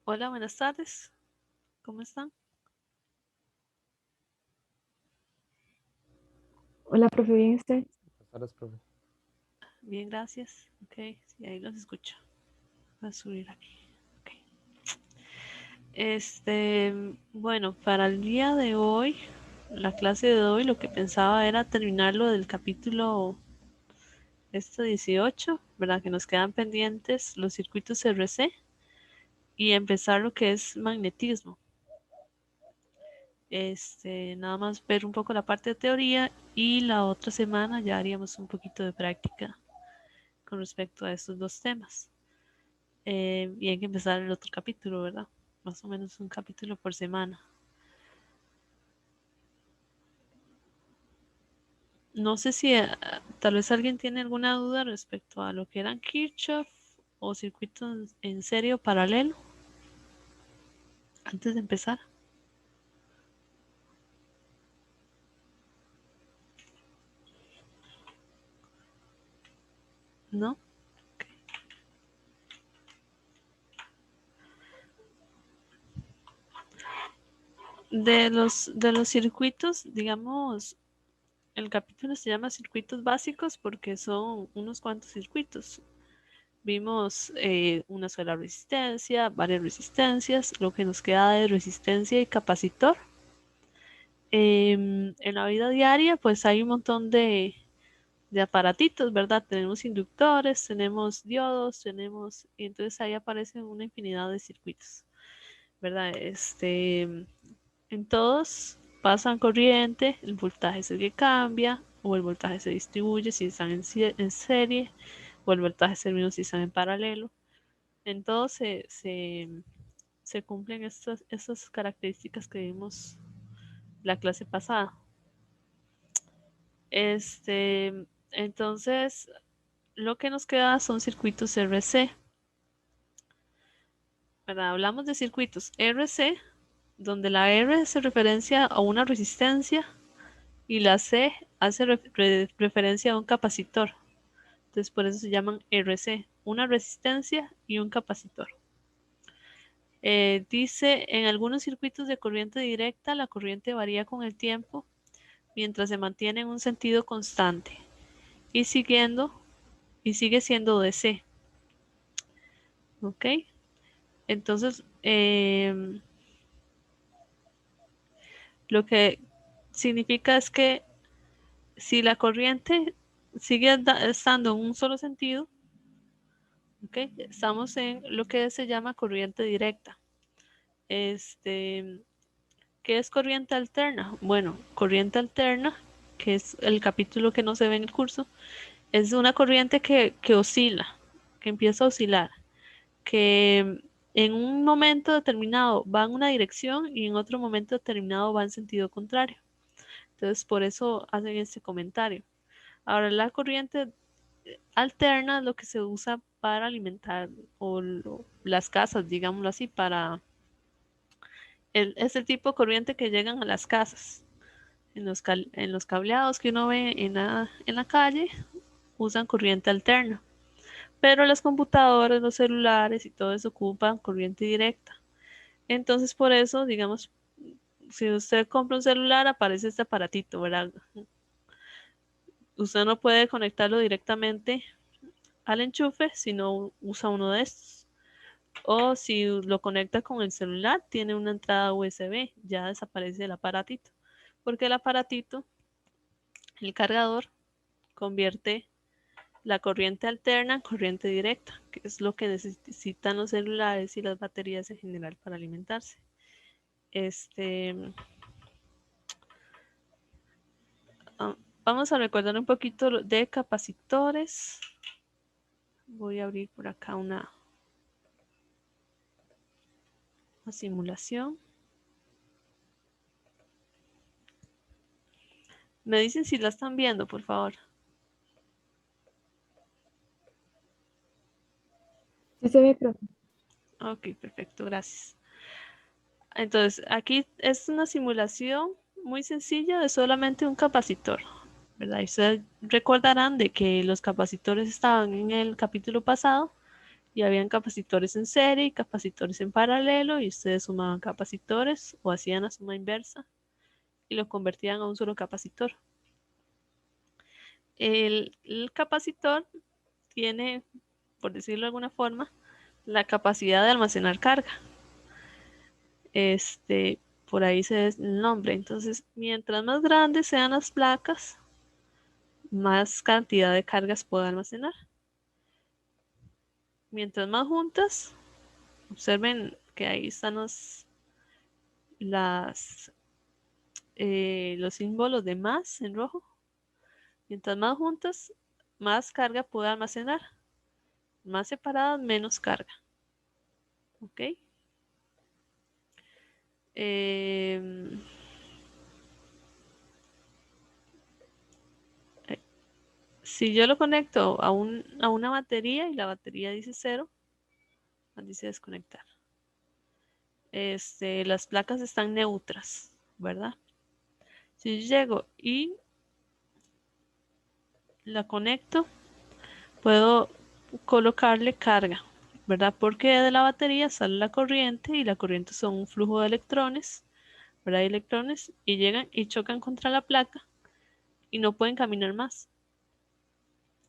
Hola, buenas tardes. ¿Cómo están? Hola, profe, ¿bien usted? Buenas tardes, profe. Bien, gracias. Ok, sí, ahí los escucho. Voy a subir aquí. Ok. Bueno, para el día de hoy, la clase de hoy, lo que pensaba era terminar lo del capítulo 18, ¿verdad? Que nos quedan pendientes los circuitos RC y empezar lo que es magnetismo. Nada más ver un poco la parte de teoría y la otra semana ya haríamos un poquito de práctica con respecto a estos dos temas. Y hay que empezar el otro capítulo, ¿verdad? Más o menos un capítulo por semana. No sé si tal vez alguien tiene alguna duda respecto a lo que eran Kirchhoff o circuitos en serio paralelo antes de empezar, ¿no? De los circuitos, digamos, el capítulo se llama circuitos básicos porque son unos cuantos circuitos. Vimos una sola resistencia, varias resistencias, lo que nos queda de resistencia y capacitor. En la vida diaria, pues hay un montón de aparatitos, ¿verdad? Tenemos inductores, tenemos diodos, y entonces ahí aparecen una infinidad de circuitos, ¿verdad? En todos pasan corriente, el voltaje se cambia o el voltaje se distribuye si están en serie o el voltaje se disminuye si están en paralelo. En todos se cumplen estas características que vimos la clase pasada. Entonces, lo que nos queda son circuitos RC. ¿Verdad? Hablamos de circuitos RC, donde la R hace referencia a una resistencia y la C hace referencia a un capacitor. Entonces, por eso se llaman RC, una resistencia y un capacitor. Dice, en algunos circuitos de corriente directa, la corriente varía con el tiempo mientras se mantiene en un sentido constante y sigue siendo DC. ¿Ok? Entonces, lo que significa es que si la corriente sigue estando en un solo sentido, ¿okay? Estamos en lo que se llama corriente directa. ¿Qué es corriente alterna? Bueno, corriente alterna, que es el capítulo que no se ve en el curso, es una corriente que oscila, que empieza a oscilar, que en un momento determinado va en una dirección y en otro momento determinado va en sentido contrario. Entonces, por eso hacen este comentario. Ahora, la corriente alterna es lo que se usa para alimentar las casas, digámoslo así, es el tipo de corriente que llegan a las casas. En los cableados que uno ve en la calle, usan corriente alterna. Pero las computadoras, los celulares y todo eso ocupan corriente directa. Entonces, por eso, digamos, si usted compra un celular, aparece este aparatito, ¿verdad? Usted no puede conectarlo directamente al enchufe si no usa uno de estos. O si lo conecta con el celular, tiene una entrada USB, ya desaparece el aparatito. Porque el aparatito, el cargador, convierte la corriente alterna en corriente directa, que es lo que necesitan los celulares y las baterías en general para alimentarse. Este, Vamos a recordar un poquito de capacitores. Voy a abrir por acá una simulación. Me dicen si la están viendo, por favor. Sí se ve, profe. Ok, perfecto, gracias. Entonces, aquí es una simulación muy sencilla de solamente un capacitor, ¿verdad? Y ustedes recordarán de que los capacitores estaban en el capítulo pasado, y habían capacitores en serie y capacitores en paralelo, y ustedes sumaban capacitores o hacían la suma inversa y lo convertían a un solo capacitor. El capacitor tiene, por decirlo de alguna forma, la capacidad de almacenar carga. Por ahí se ve el nombre. Entonces, mientras más grandes sean las placas, más cantidad de cargas puede almacenar. Mientras más juntas, observen que ahí están los símbolos de más en rojo. Mientras más juntas, más carga puede almacenar. Más separadas, menos carga. ¿Ok? Si yo lo conecto a una batería y la batería dice 0, dice desconectar. Las placas están neutras, ¿verdad? Si yo llego y la conecto, puedo colocarle carga, ¿verdad? Porque de la batería sale la corriente y la corriente son un flujo de electrones, ¿verdad? Electrones y llegan y chocan contra la placa y no pueden caminar más.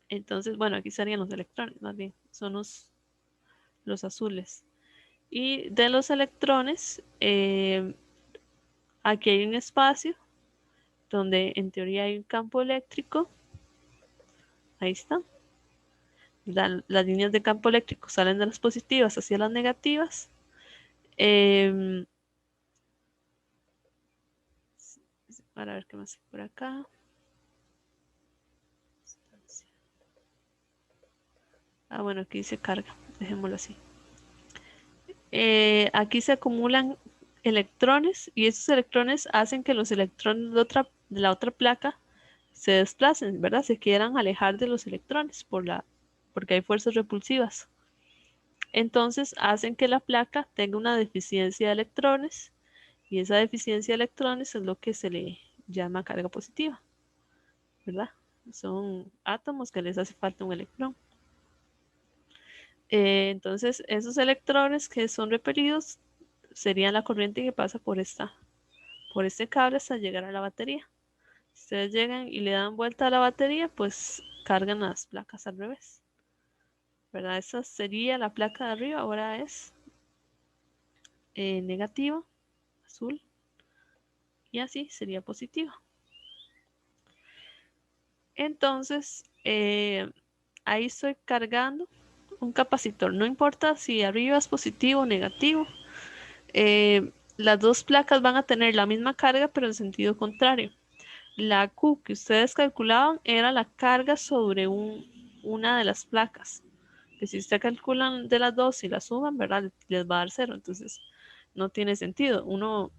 Entonces, bueno, aquí serían los electrones, más bien, son los azules. Y de los electrones, aquí hay un espacio donde en teoría hay un campo eléctrico. Ahí está. Las líneas de campo eléctrico salen de las positivas hacia las negativas. Para ver qué más hay por acá. Bueno, aquí dice carga. Dejémoslo así. Aquí se acumulan electrones y esos electrones hacen que los electrones de la otra placa se desplacen, ¿verdad? Se quieran alejar de los electrones porque hay fuerzas repulsivas. Entonces hacen que la placa tenga una deficiencia de electrones y esa deficiencia de electrones es lo que se le llama carga positiva, ¿verdad? Son átomos que les hace falta un electrón. Entonces esos electrones que son repelidos serían la corriente que pasa por este cable hasta llegar a la batería. Si ustedes llegan y le dan vuelta a la batería, pues cargan las placas al revés, ¿verdad? Esa sería la placa de arriba, ahora es negativa, azul, y así sería positiva. Entonces, ahí estoy cargando un capacitor. No importa si arriba es positivo o negativo. Las dos placas van a tener la misma carga, pero en sentido contrario. La Q que ustedes calculaban era la carga sobre una de las placas. Que si ustedes calculan de las dos y las suman, ¿verdad? Les va a dar 0. Entonces, no tiene sentido. Uno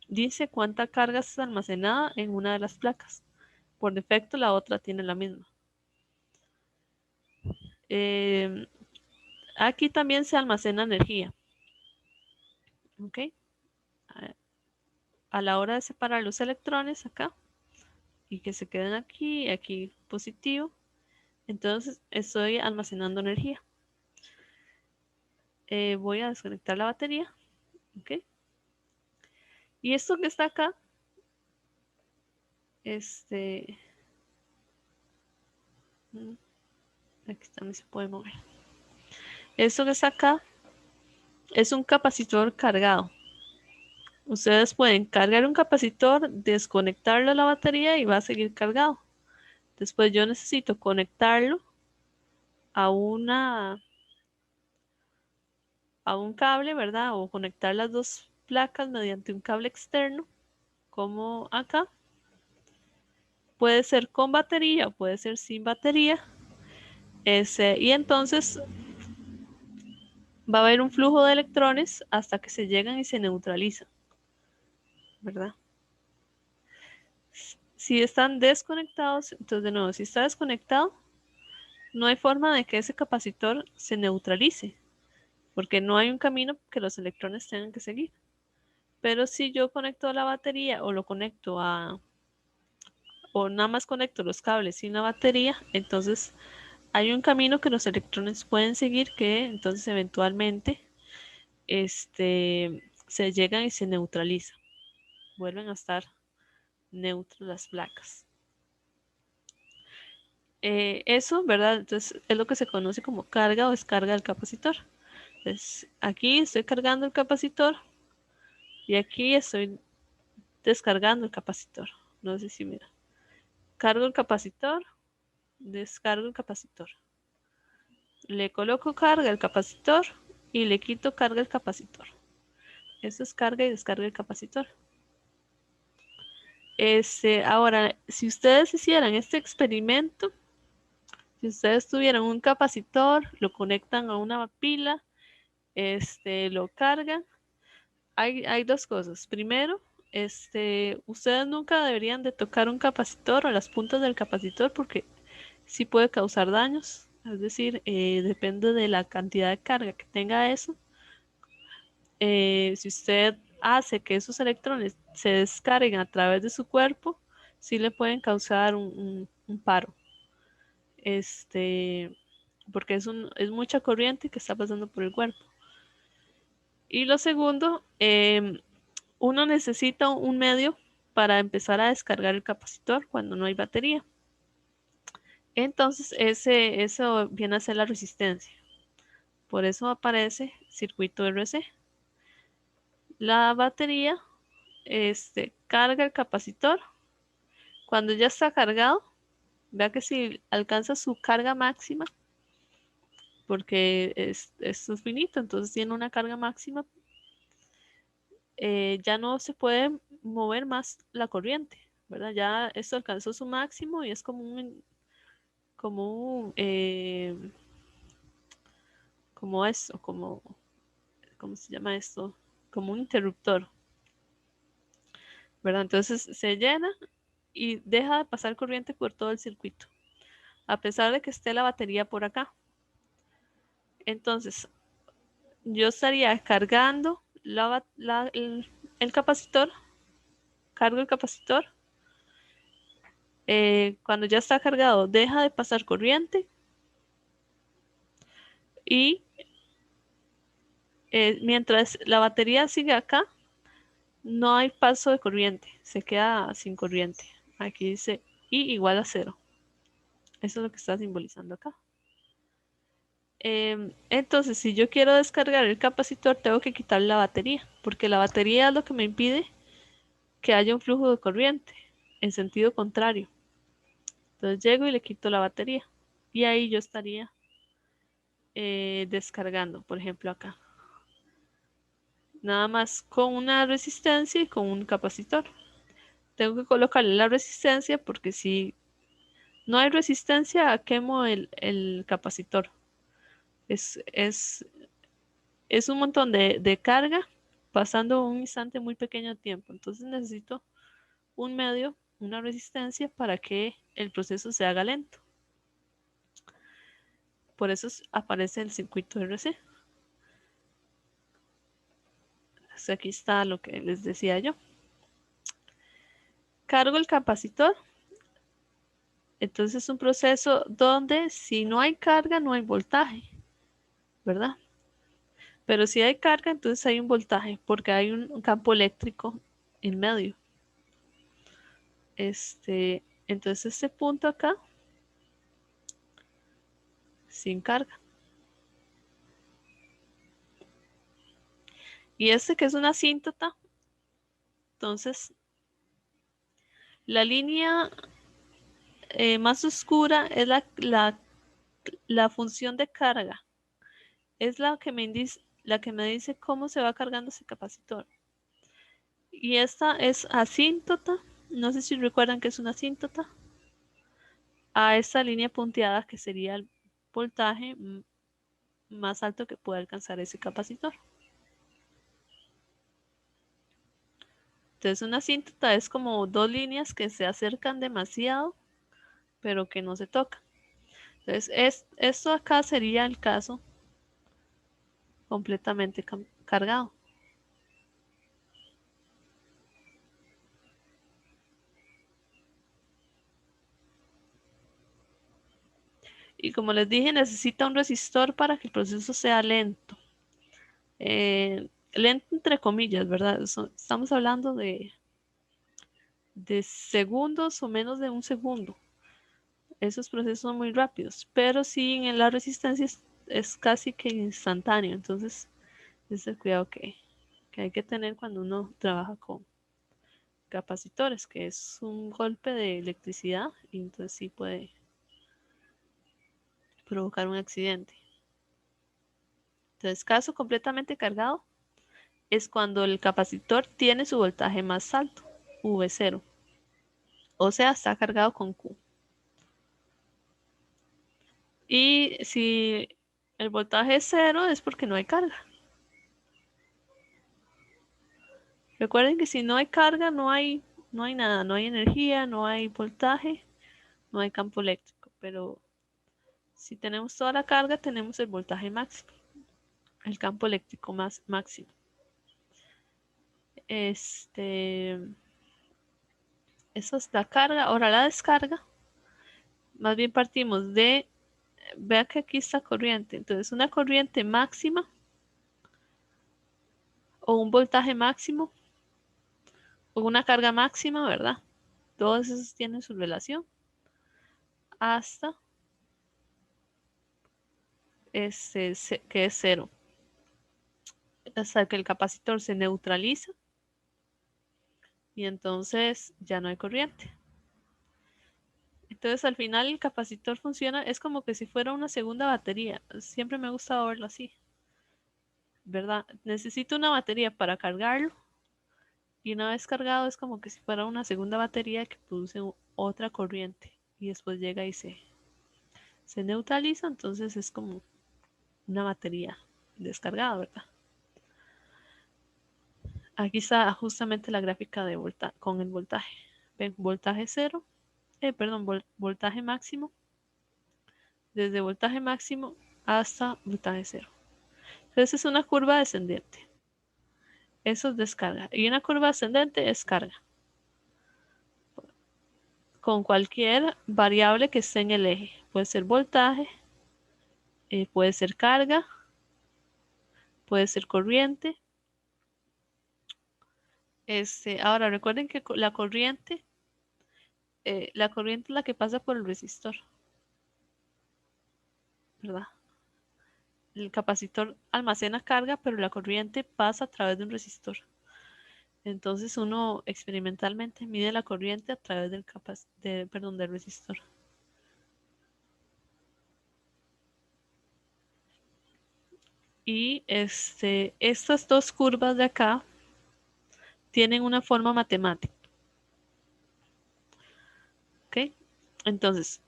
dice cuánta carga está almacenada en una de las placas. Por defecto, la otra tiene la misma. Aquí también se almacena energía. ¿Ok? A la hora de separar los electrones acá y que se queden aquí y aquí positivo, entonces estoy almacenando energía. Voy a desconectar la batería. ¿Ok? Y esto que está acá, aquí también se puede mover. Esto que está acá es un capacitor cargado. Ustedes pueden cargar un capacitor, desconectarlo a la batería y va a seguir cargado. Después yo necesito conectarlo a un cable, ¿verdad? O conectar las dos placas mediante un cable externo, como acá. Puede ser con batería o puede ser sin batería. Y entonces va a haber un flujo de electrones hasta que se llegan y se neutralizan, ¿verdad? Si están desconectados, entonces de nuevo, si está desconectado, no hay forma de que ese capacitor se neutralice, porque no hay un camino que los electrones tengan que seguir. Pero si yo conecto la batería o lo conecto o nada más conecto los cables sin la batería, entonces hay un camino que los electrones pueden seguir que entonces eventualmente se llegan y se neutralizan. Vuelven a estar neutras las placas. Eso, ¿verdad? Entonces es lo que se conoce como carga o descarga del capacitor. Entonces aquí estoy cargando el capacitor y aquí estoy descargando el capacitor. No sé si mira. Cargo el capacitor, descargo el capacitor. Le coloco carga al capacitor y le quito carga al capacitor. Eso es carga y descarga del capacitor. Ahora, si ustedes hicieran este experimento, si ustedes tuvieran un capacitor, lo conectan a una pila, lo cargan, hay dos cosas. Primero, ustedes nunca deberían de tocar un capacitor o las puntas del capacitor porque sí puede causar daños. Es decir, depende de la cantidad de carga que tenga eso. Si usted hace que esos electrones se descarguen a través de su cuerpo, sí le pueden causar un paro. Porque es mucha corriente que está pasando por el cuerpo. Y lo segundo, uno necesita un medio para empezar a descargar el capacitor cuando no hay batería. Entonces, eso viene a ser la resistencia. Por eso aparece circuito RC. La batería carga el capacitor. Cuando ya está cargado, vea que si alcanza su carga máxima, porque esto es finito, entonces tiene una carga máxima, ya no se puede mover más la corriente, ¿verdad? Ya esto alcanzó su máximo y es como esto, ¿cómo se llama esto? Como un interruptor, ¿verdad? Entonces se llena y deja de pasar corriente por todo el circuito, a pesar de que esté la batería por acá. Entonces, yo estaría cargando el capacitor, cargo el capacitor. Cuando ya está cargado, deja de pasar corriente y mientras la batería sigue acá, no hay paso de corriente, se queda sin corriente. Aquí dice I igual a 0. Eso es lo que está simbolizando acá. Entonces, si yo quiero descargar el capacitor, tengo que quitar la batería, porque la batería es lo que me impide que haya un flujo de corriente en sentido contrario. Entonces llego y le quito la batería y ahí yo estaría descargando, por ejemplo acá. Nada más con una resistencia y con un capacitor. Tengo que colocarle la resistencia porque si no hay resistencia, quemo el capacitor. Es un montón de carga pasando un instante muy pequeño de tiempo. Entonces necesito un medio, una resistencia para que el proceso se haga lento. Por eso aparece el circuito RC. Pues aquí está lo que les decía yo. Cargo el capacitor. Entonces es un proceso donde si no hay carga no hay voltaje, ¿verdad? Pero si hay carga, entonces hay un voltaje porque hay un campo eléctrico en medio. Entonces este punto acá, sin carga. Y este que es una asíntota, entonces la línea más oscura es la función de carga. Es la que me dice cómo se va cargando ese capacitor. Y esta es asíntota. No sé si recuerdan que es una asíntota a esta línea punteada que sería el voltaje más alto que puede alcanzar ese capacitor. Entonces una asíntota es como dos líneas que se acercan demasiado, pero que no se tocan. Entonces esto acá sería el caso completamente cargado. Y como les dije, necesita un resistor para que el proceso sea lento. Lento entre comillas, ¿verdad? Estamos hablando de segundos o menos de un segundo. Esos procesos son muy rápidos, pero sí en la resistencia es casi que instantáneo. Entonces, ese es el cuidado que hay que tener cuando uno trabaja con capacitores, que es un golpe de electricidad y entonces sí puede provocar un accidente. Entonces, caso completamente cargado es cuando el capacitor tiene su voltaje más alto, V0, o sea, está cargado con Q. Y si el voltaje es cero es porque no hay carga. Recuerden que si no hay carga no hay nada, no hay energía, no hay voltaje, no hay campo eléctrico. Pero si tenemos toda la carga tenemos el voltaje máximo, el campo eléctrico más máximo. Eso es la carga. Ahora la descarga, más bien partimos de, vea que aquí está corriente, entonces una corriente máxima o un voltaje máximo o una carga máxima, ¿verdad? Todos esos tienen su relación hasta que es cero, hasta que el capacitor se neutraliza y entonces ya no hay corriente. Entonces al final el capacitor funciona, es como que si fuera una segunda batería. Siempre me ha gustado verlo así, ¿verdad? Necesito una batería para cargarlo y una vez cargado es como que si fuera una segunda batería que produce otra corriente y después llega y se neutraliza, entonces es como una batería descargada, ¿verdad? Aquí está justamente la gráfica de con el voltaje. Ven, voltaje cero, perdón, voltaje máximo, desde voltaje máximo hasta voltaje cero. Entonces es una curva descendente. Eso es descarga. Y una curva ascendente es carga. Con cualquier variable que esté en el eje. Puede ser voltaje, puede ser carga, puede ser corriente. Ahora recuerden que la corriente es la que pasa por el resistor, ¿verdad? El capacitor almacena carga, pero la corriente pasa a través de un resistor. Entonces uno experimentalmente mide la corriente a través del resistor. Y estas dos curvas de acá tienen una forma matemática. ¿Ok? Entonces,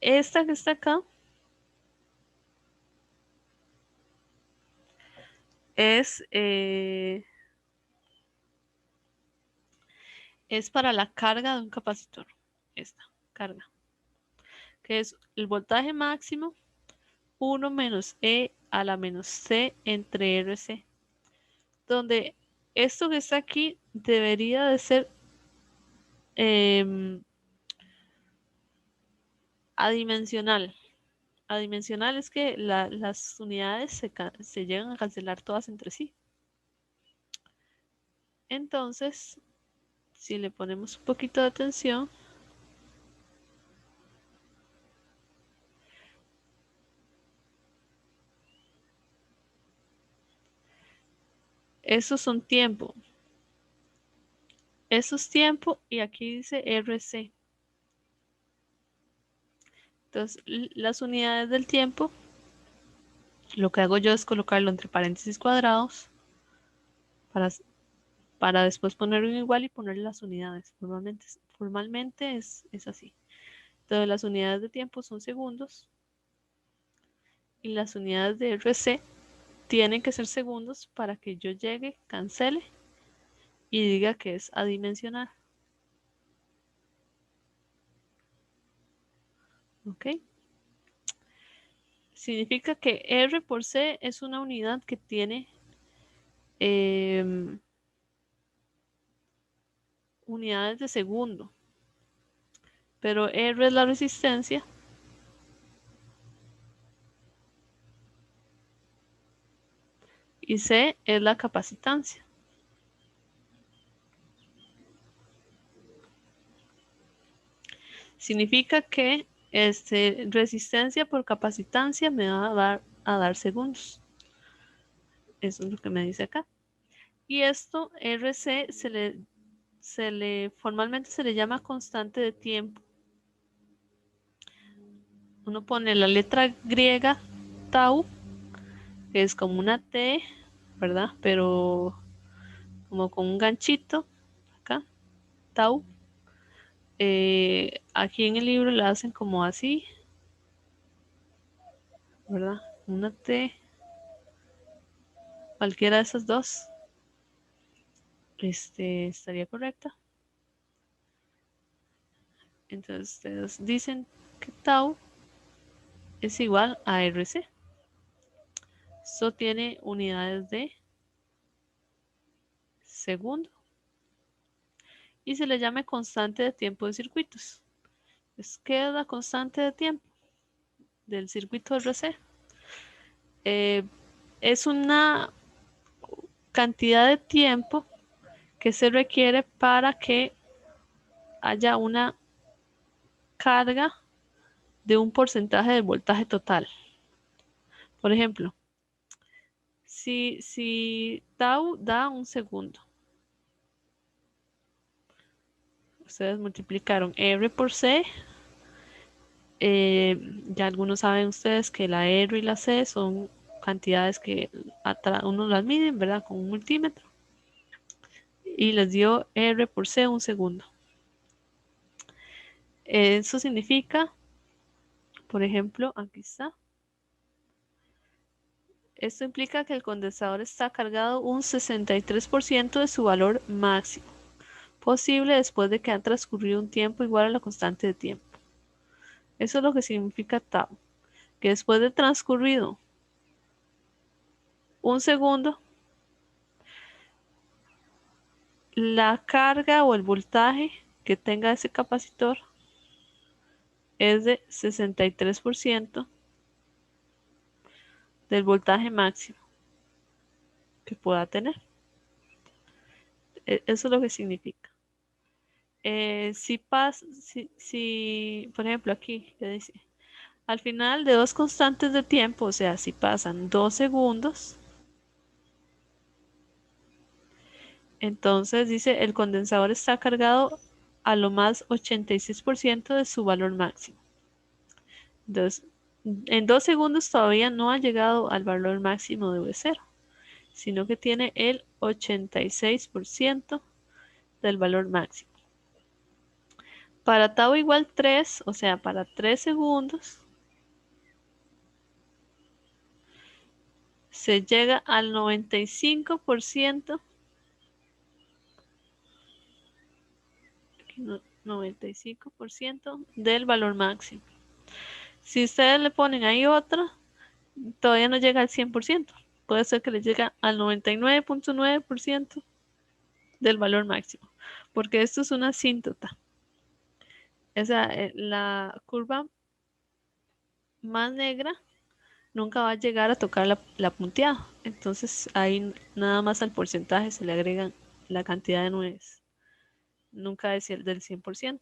esta que está acá es para la carga de un capacitor. Esta carga, que es el voltaje máximo 1 menos E a la menos C entre RC. Donde esto que está aquí debería de ser adimensional. Adimensional es que las unidades se llegan a cancelar todas entre sí. Entonces, si le ponemos un poquito de atención, esos son tiempo. Eso es tiempo y aquí dice RC. Entonces, las unidades del tiempo, lo que hago yo es colocarlo entre paréntesis cuadrados para, para después ponerlo en igual y ponerle las unidades. Formalmente es así. Entonces, las unidades de tiempo son segundos y las unidades de RC tienen que ser segundos para que yo llegue, cancele y diga que es adimensional. ¿Ok? Significa que R por C es una unidad que tiene unidades de segundo, pero R es la resistencia y C es la capacitancia. Significa que resistencia por capacitancia me va a dar segundos. Eso es lo que me dice acá. Y esto, RC, formalmente se le llama constante de tiempo. Uno pone la letra griega, tau, que es como una T, ¿verdad? Pero como con un ganchito, acá, tau. Aquí en el libro la hacen como así, ¿verdad? Una T, cualquiera de esas dos, estaría correcta. Entonces ustedes dicen que tau es igual a RC. Esto tiene unidades de segundo y se le llama constante de tiempo de circuitos. ¿Qué es la constante de tiempo del circuito RC? Es una cantidad de tiempo que se requiere para que haya una carga de un porcentaje del voltaje total. Por ejemplo, si tau da un segundo, ustedes multiplicaron R por C. Ya algunos saben ustedes que la R y la C son cantidades que uno las miden, ¿verdad? Con un multímetro. Y les dio R por C un segundo. Eso significa, por ejemplo, aquí está. Esto implica que el condensador está cargado un 63% de su valor máximo posible después de que ha transcurrido un tiempo igual a la constante de tiempo. Eso es lo que significa tau, que después de transcurrido un segundo, la carga o el voltaje que tenga ese capacitor es de 63% del voltaje máximo que pueda tener. Eso es lo que significa. Por ejemplo, aquí, ¿qué dice? Al final de dos constantes de tiempo, o sea, si pasan 2 segundos, entonces dice el condensador está cargado a lo más 86% de su valor máximo. Entonces, en 2 segundos todavía no ha llegado al valor máximo de V0, sino que tiene el 86% del valor máximo. Para tau igual 3, o sea, para 3 segundos, se llega al 95%, 95% del valor máximo. Si ustedes le ponen ahí otra, todavía no llega al 100%. Puede ser que le llegue al 99.9% del valor máximo, porque esto es una asíntota. La curva más negra nunca va a llegar a tocar la punteada. Entonces ahí nada más al porcentaje se le agregan la cantidad de nueces. Nunca es del 100%.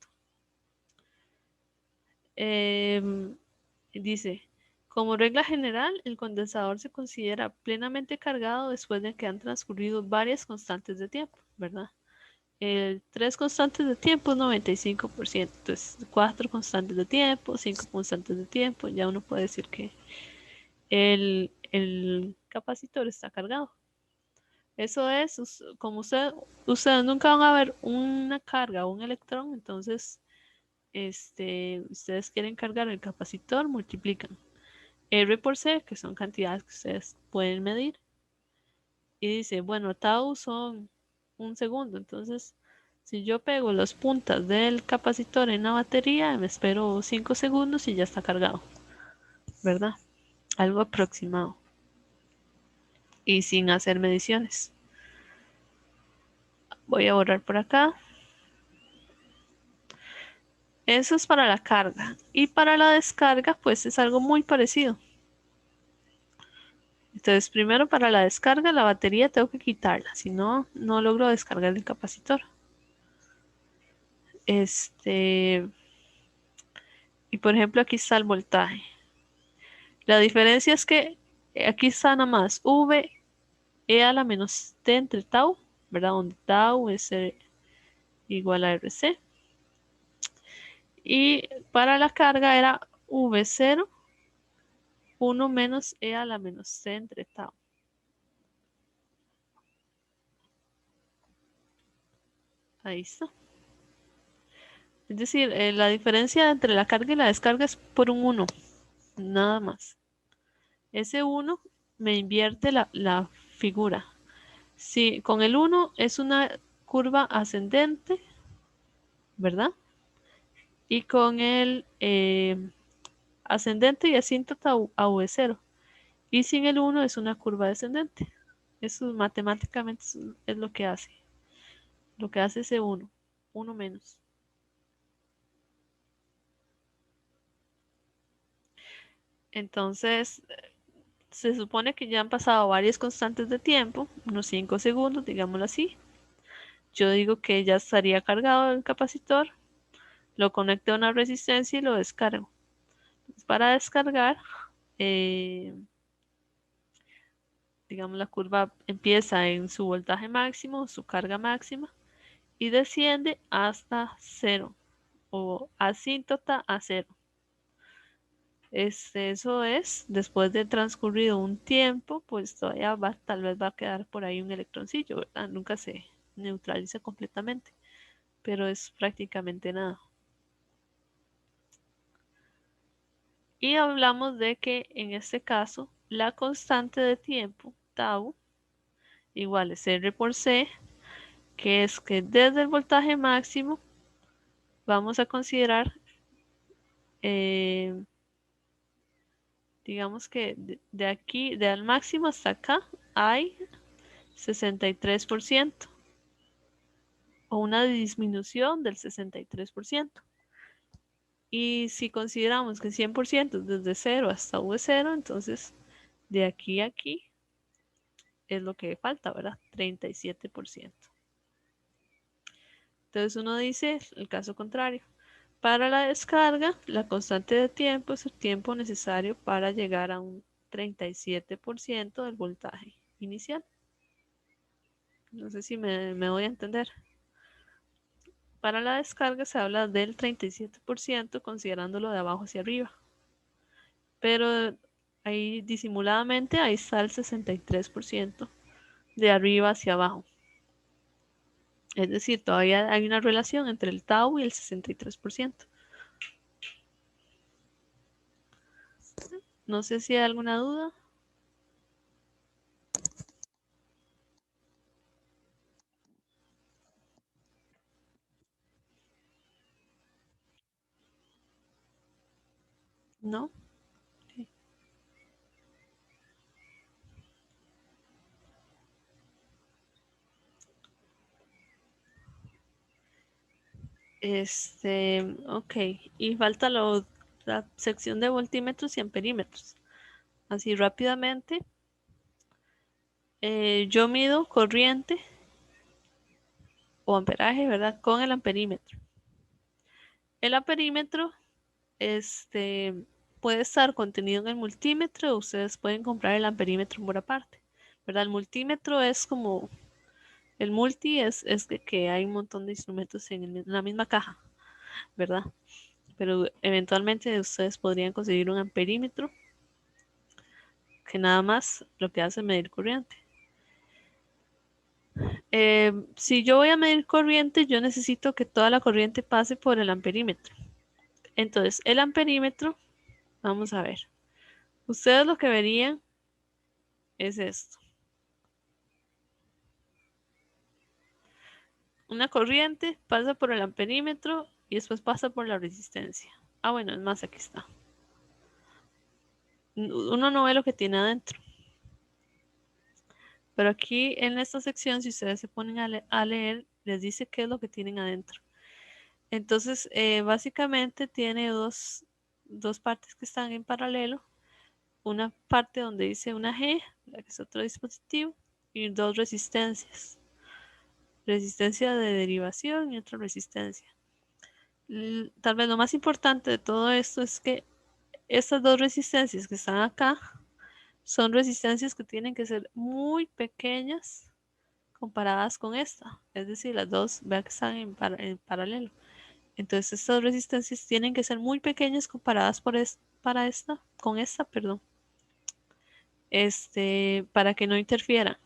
Dice, como regla general, el condensador se considera plenamente cargado después de que han transcurrido varias constantes de tiempo, ¿verdad? 3 constantes de tiempo es 95%. Entonces, 4 constantes de tiempo, 5 constantes de tiempo, ya uno puede decir que el capacitor está cargado. Eso es, como ustedes nunca van a ver una carga o un electrón, entonces ustedes quieren cargar el capacitor, multiplican R por C, que son cantidades que ustedes pueden medir, y dice, bueno, tau son un segundo, entonces si yo pego las puntas del capacitor en la batería, me espero 5 segundos y ya está cargado, ¿verdad? Algo aproximado y sin hacer mediciones. Voy a borrar por acá. Eso es para la carga. Y para la descarga, pues es algo muy parecido. Entonces, primero para la descarga, la batería tengo que quitarla, si no, no logro descargar el capacitor. Y por ejemplo, aquí está el voltaje. La diferencia es que aquí está nada más V E a la menos T entre tau, ¿verdad? Donde tau es igual a RC. Y para la carga era V0, 1 menos E a la menos T entre tau. Ahí está. Es decir, la diferencia entre la carga y la descarga es por un 1, nada más. Ese 1 me invierte la figura. Si con el 1 es una curva ascendente, ¿verdad? Y con el ascendente y asíntota a V0. Y sin el 1 es una curva descendente. Eso matemáticamente es lo que hace. Lo que hace ese 1. 1 menos. Entonces, se supone que ya han pasado varias constantes de tiempo, unos 5 segundos, digámoslo así. Yo digo que ya estaría cargado el capacitor, lo conecto a una resistencia y lo descargo. Para descargar, digamos, la curva empieza en su voltaje máximo, su carga máxima, y desciende hasta 0 o asíntota a 0. Eso es, después de transcurrido un tiempo, pues todavía tal vez va a quedar por ahí un electroncillo, ¿verdad? Nunca se neutraliza completamente, pero es prácticamente nada. Y hablamos de que en este caso la constante de tiempo, tau, igual es R por C, que es que desde el voltaje máximo vamos a considerar, digamos que de aquí, del máximo hasta acá, hay 63% o una disminución del 63%. Y si consideramos que 100% desde 0 hasta V0, entonces de aquí a aquí es lo que falta, ¿verdad? 37%. Entonces uno dice el caso contrario. Para la descarga, la constante de tiempo es el tiempo necesario para llegar a un 37% del voltaje inicial. No sé si me voy a entender. Para la descarga se habla del 37% considerándolo de abajo hacia arriba. Pero ahí disimuladamente ahí está el 63% de arriba hacia abajo. Es decir, todavía hay una relación entre el tau y el 63%. No sé si hay alguna duda. ¿No? Okay. Ok. Y falta la sección de voltímetros y amperímetros. Así rápidamente. Yo mido corriente o amperaje, ¿verdad? Con el amperímetro. El amperímetro, puede estar contenido en el multímetro. Ustedes pueden comprar el amperímetro por aparte, ¿verdad? El multímetro es como, el multi es que hay un montón de instrumentos en la misma caja, ¿verdad? Pero eventualmente ustedes podrían conseguir un amperímetro que nada más lo que hace es medir corriente. Si yo voy a medir corriente, yo necesito que toda la corriente pase por el amperímetro. Entonces, el amperímetro, vamos a ver. Ustedes lo que verían es esto. Una corriente pasa por el amperímetro y después pasa por la resistencia. Ah, bueno, es más, aquí está. Uno no ve lo que tiene adentro. Pero aquí en esta sección, si ustedes se ponen a leer, les dice qué es lo que tienen adentro. Entonces, básicamente tiene dos partes que están en paralelo. una parte donde dice una G, que es otro dispositivo, y dos resistencias. Resistencia de derivación y otra resistencia. Tal vez lo más importante de todo esto es que estas dos resistencias que están acá son resistencias que tienen que ser muy pequeñas comparadas con esta. Es decir, las dos, vean que están en paralelo. Entonces estas resistencias tienen que ser muy pequeñas comparadas con esta, perdón. Para que no interfieran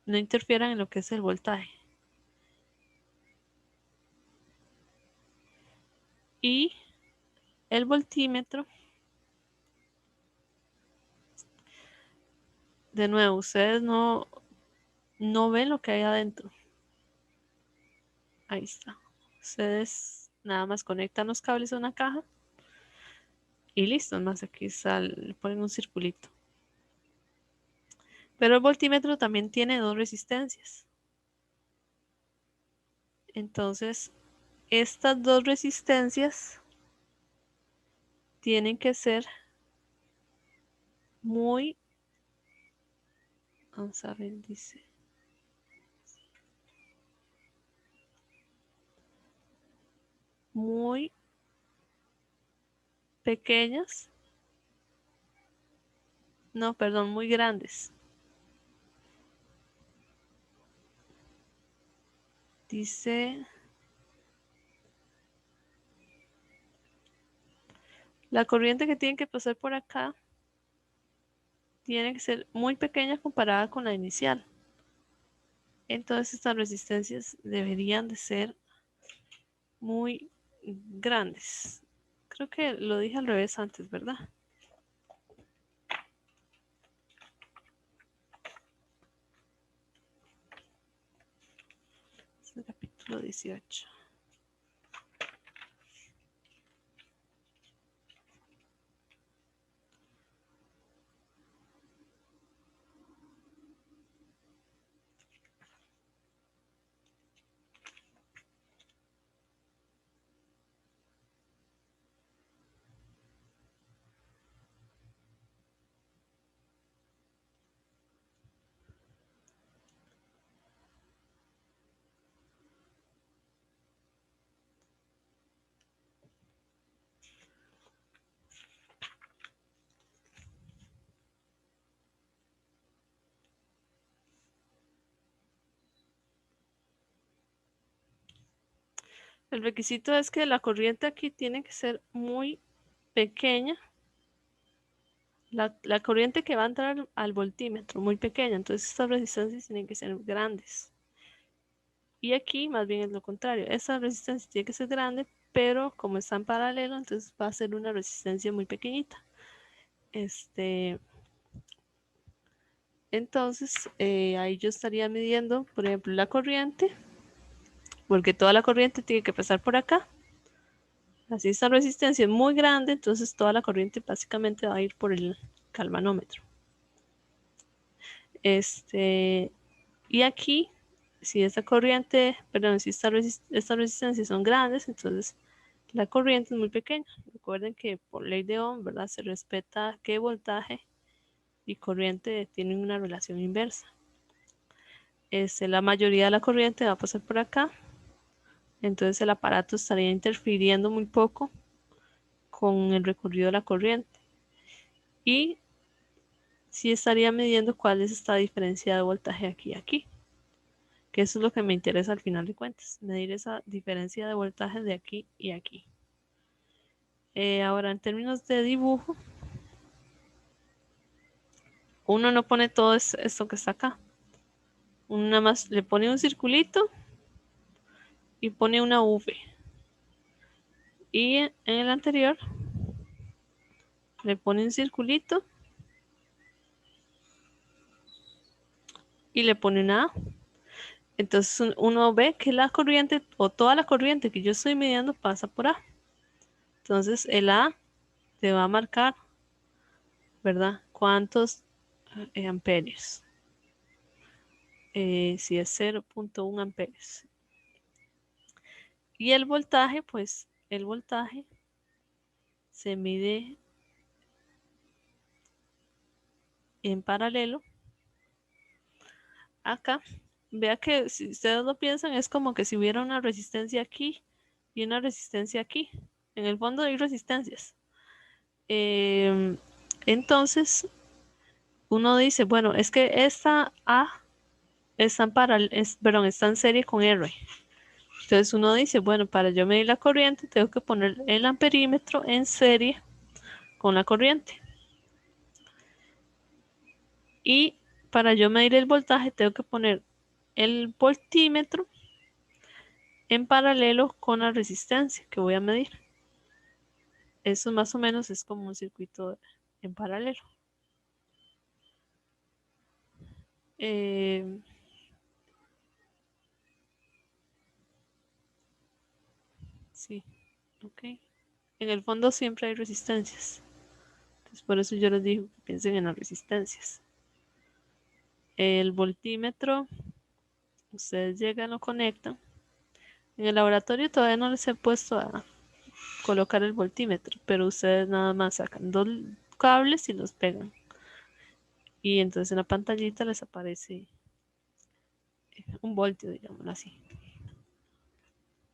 en lo que es el voltaje. Y el voltímetro, de nuevo, ustedes no ven lo que hay adentro. Ahí está. Ustedes nada más conectan los cables a una caja y listo. Más aquí le ponen un circulito. Pero el voltímetro también tiene dos resistencias. Entonces, estas dos resistencias tienen que ser muy, vamos a ver, dice, muy pequeñas, no, perdón, muy grandes. Dice, la corriente que tiene que pasar por acá tiene que ser muy pequeña comparada con la inicial. Entonces estas resistencias deberían de ser muy grandes. Creo que lo dije al revés antes, ¿verdad? Es el capítulo 18. El requisito es que la corriente aquí tiene que ser muy pequeña. La corriente que va a entrar al voltímetro, muy pequeña. Entonces estas resistencias tienen que ser grandes. Y aquí más bien es lo contrario. Esta resistencia tiene que ser grande, pero como está en paralelo, entonces va a ser una resistencia muy pequeñita. Entonces ahí yo estaría midiendo, por ejemplo, la corriente, porque toda la corriente tiene que pasar por acá. Así esta resistencia es muy grande, entonces toda la corriente básicamente va a ir por el galvanómetro. Y aquí, si esta corriente, perdón, si estas resistencias son grandes, entonces la corriente es muy pequeña. Recuerden que por ley de Ohm, ¿verdad? Se respeta que voltaje y corriente tienen una relación inversa. La mayoría de la corriente va a pasar por acá, entonces el aparato estaría interfiriendo muy poco con el recorrido de la corriente. Y sí estaría midiendo cuál es esta diferencia de voltaje aquí y aquí, que eso es lo que me interesa al final de cuentas, medir esa diferencia de voltaje de aquí y aquí. Ahora, en términos de dibujo, uno no pone todo esto que está acá. Uno nada más le pone un circulito y pone una V. Y en el anterior le pone un circulito y le pone una A. Entonces uno ve que la corriente o toda la corriente que yo estoy midiendo pasa por A. Entonces el A te va a marcar, ¿verdad? ¿Cuántos amperios? Si es 0.1 amperios. Y el voltaje, pues el voltaje se mide en paralelo. Acá, vea que si ustedes lo piensan, es como que si hubiera una resistencia aquí y una resistencia aquí. En el fondo hay resistencias. Entonces, uno dice, bueno, es que esta A está en serie con R. Entonces uno dice, bueno, para yo medir la corriente, tengo que poner el amperímetro en serie con la corriente. Y para yo medir el voltaje, tengo que poner el voltímetro en paralelo con la resistencia que voy a medir. Eso más o menos es como un circuito en paralelo. Sí, ok. En el fondo siempre hay resistencias. Entonces por eso yo les digo que piensen en las resistencias. El voltímetro, ustedes llegan, lo conectan. En el laboratorio todavía no les he puesto a colocar el voltímetro, pero ustedes nada más sacan dos cables y los pegan. Y entonces en la pantallita les aparece un voltio, digámoslo así.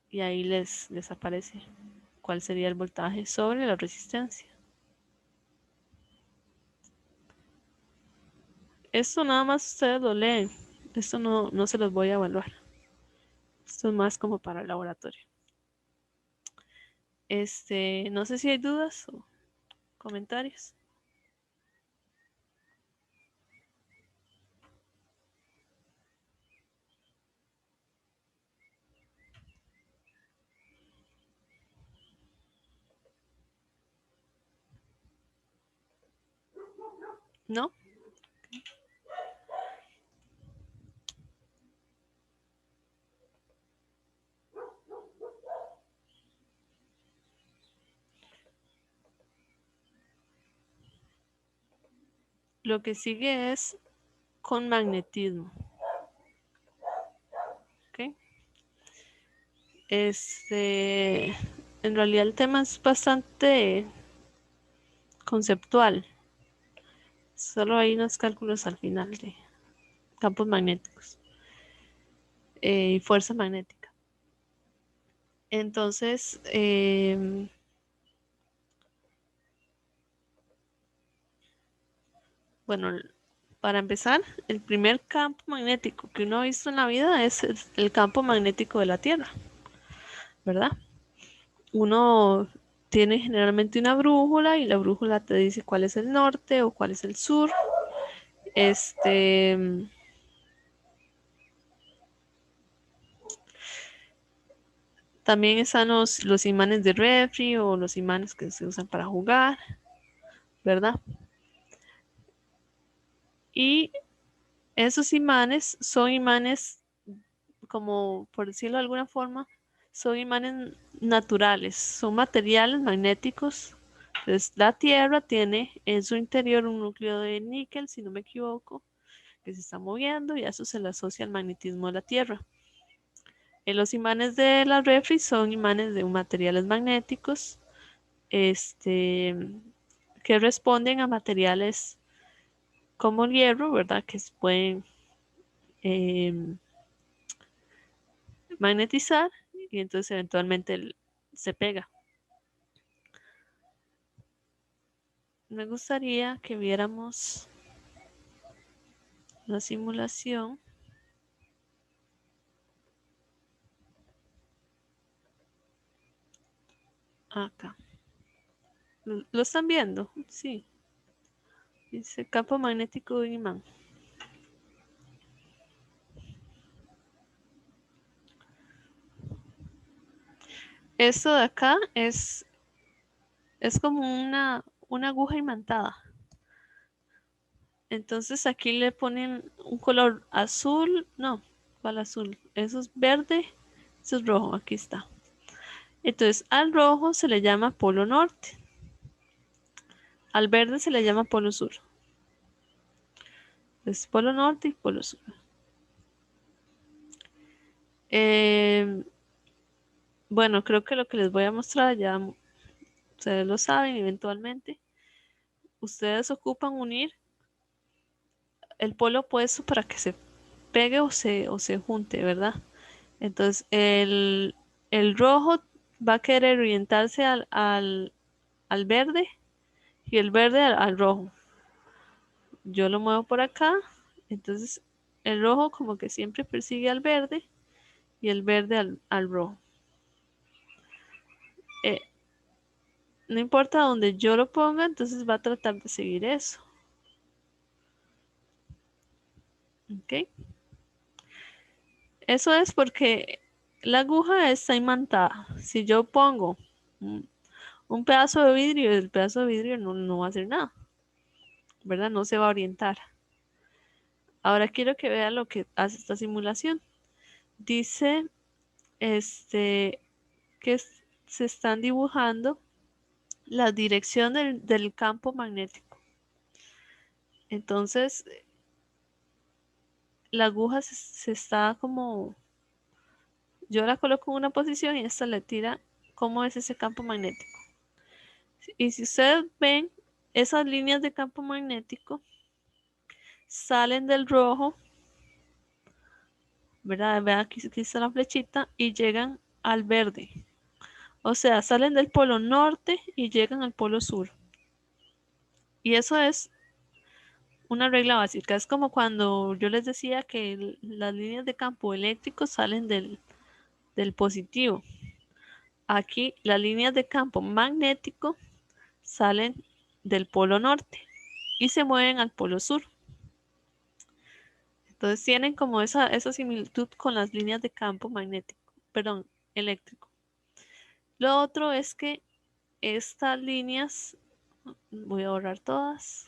Y ahí les aparece cuál sería el voltaje sobre la resistencia. Esto nada más ustedes lo leen. Esto no se los voy a evaluar. Esto es más como para el laboratorio. No sé si hay dudas o comentarios. ¿No? Lo que sigue es con magnetismo. ¿Ok? En realidad el tema es bastante conceptual. Solo hay unos cálculos al final de campos magnéticos y fuerza magnética. Entonces, bueno, para empezar, el primer campo magnético que uno ha visto en la vida es el campo magnético de la Tierra, ¿verdad? Uno tiene generalmente una brújula y la brújula te dice cuál es el norte o cuál es el sur. También están los imanes de refri o los imanes que se usan para jugar, ¿verdad? Y esos imanes son imanes, como por decirlo de alguna forma, son imanes naturales, son materiales magnéticos. Entonces, la Tierra tiene en su interior un núcleo de níquel, si no me equivoco, que se está moviendo y a eso se le asocia el magnetismo de la Tierra. Los imanes de la refri son imanes de materiales magnéticos que responden a materiales como el hierro, ¿verdad? Que se pueden eh, magnetizar y entonces eventualmente se pega. Me gustaría que viéramos la simulación acá. ¿Lo están viendo? Sí. Dice campo magnético de un imán. Esto de acá es como una aguja imantada. Entonces aquí le ponen un color azul, no, ¿cuál azul? Eso es verde, eso es rojo, aquí está. Entonces al rojo se le llama polo norte, al verde se le llama polo sur. Entonces polo norte y polo sur. Bueno, creo que lo que les voy a mostrar ya ustedes lo saben eventualmente. Ustedes ocupan unir el polo opuesto para que se pegue o se junte, ¿verdad? Entonces el rojo va a querer orientarse al verde y el verde al rojo. Yo lo muevo por acá, entonces el rojo como que siempre persigue al verde y el verde al rojo. Eh, no importa donde yo lo ponga, entonces va a tratar de seguir eso. ¿Ok? Eso es porque la aguja está imantada. Si yo pongo un pedazo de vidrio, el pedazo de vidrio no va a hacer nada, ¿verdad? No se va a orientar. Ahora quiero que vean lo que hace esta simulación. Dice que se están dibujando la dirección del campo magnético. Entonces, la aguja se está como, yo la coloco en una posición y esta le tira cómo es ese campo magnético. Y si ustedes ven, esas líneas de campo magnético salen del rojo, ¿verdad? Vean aquí está la flechita y llegan al verde. O sea, salen del polo norte y llegan al polo sur. Y eso es una regla básica. Es como cuando yo les decía que las líneas de campo eléctrico salen del positivo. Aquí las líneas de campo magnético salen del polo norte y se mueven al polo sur. Entonces tienen como esa similitud con las líneas de campo magnético, perdón, eléctrico. Lo otro es que estas líneas, voy a borrar todas,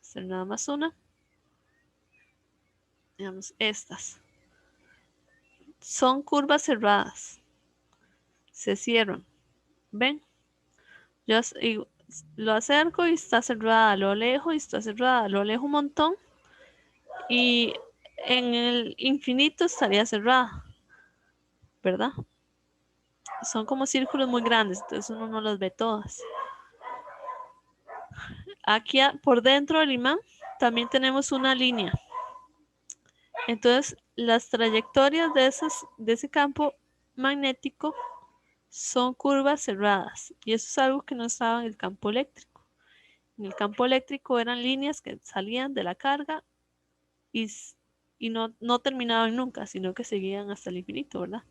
hacer nada más una. Digamos, estas son curvas cerradas, se cierran. ¿Ven? Yo lo acerco y está cerrada, lo alejo y está cerrada, lo alejo un montón y en el infinito estaría cerrada, ¿verdad? Son como círculos muy grandes, entonces uno no los ve todas. Aquí por dentro del imán también tenemos una línea. Entonces las trayectorias de ese campo magnético son curvas cerradas y eso es algo que no estaba en el campo eléctrico. En el campo eléctrico eran líneas que salían de la carga y, y no terminaban nunca, sino que seguían hasta el infinito, ¿verdad?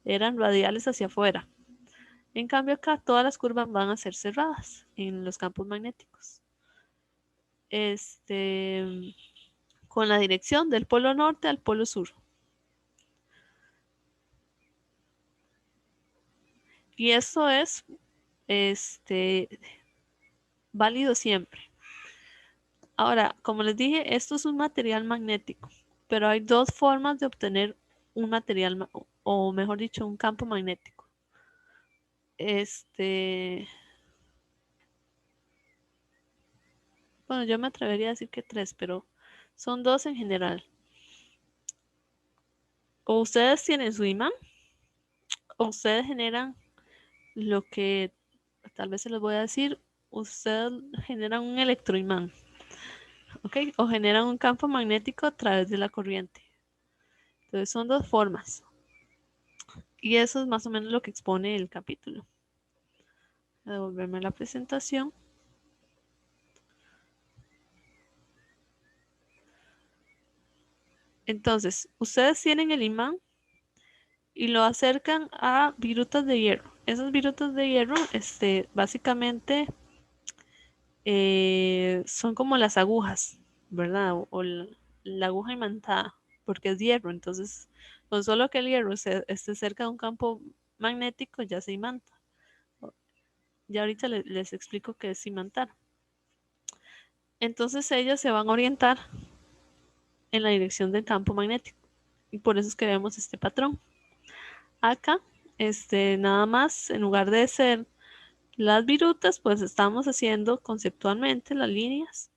Eran radiales hacia afuera. En cambio acá todas las curvas van a ser cerradas en los campos magnéticos. Con la dirección del polo norte al polo sur. Y eso es válido siempre. Ahora, como les dije, esto es un material magnético, pero hay dos formas de obtener un material, o mejor dicho, un campo magnético. Bueno, yo me atrevería a decir que tres, pero son dos en general. O ustedes tienen su imán, o ustedes generan lo que tal vez se los voy a decir, ustedes generan un electroimán, ¿ok? O generan un campo magnético a través de la corriente. Entonces son dos formas. Y eso es más o menos lo que expone el capítulo. Voy a devolverme a la presentación. Entonces, ustedes tienen el imán y lo acercan a virutas de hierro. Esas virutas de hierro, básicamente son como las agujas, ¿verdad? O la aguja imantada, porque es hierro. Entonces, con solo que el hierro esté cerca de un campo magnético, ya se imanta. Ya ahorita les explico qué es imantar. Entonces, ellos se van a orientar en la dirección del campo magnético. Y por eso es que vemos este patrón. Acá, nada más, en lugar de ser las virutas, pues estamos haciendo conceptualmente las líneas.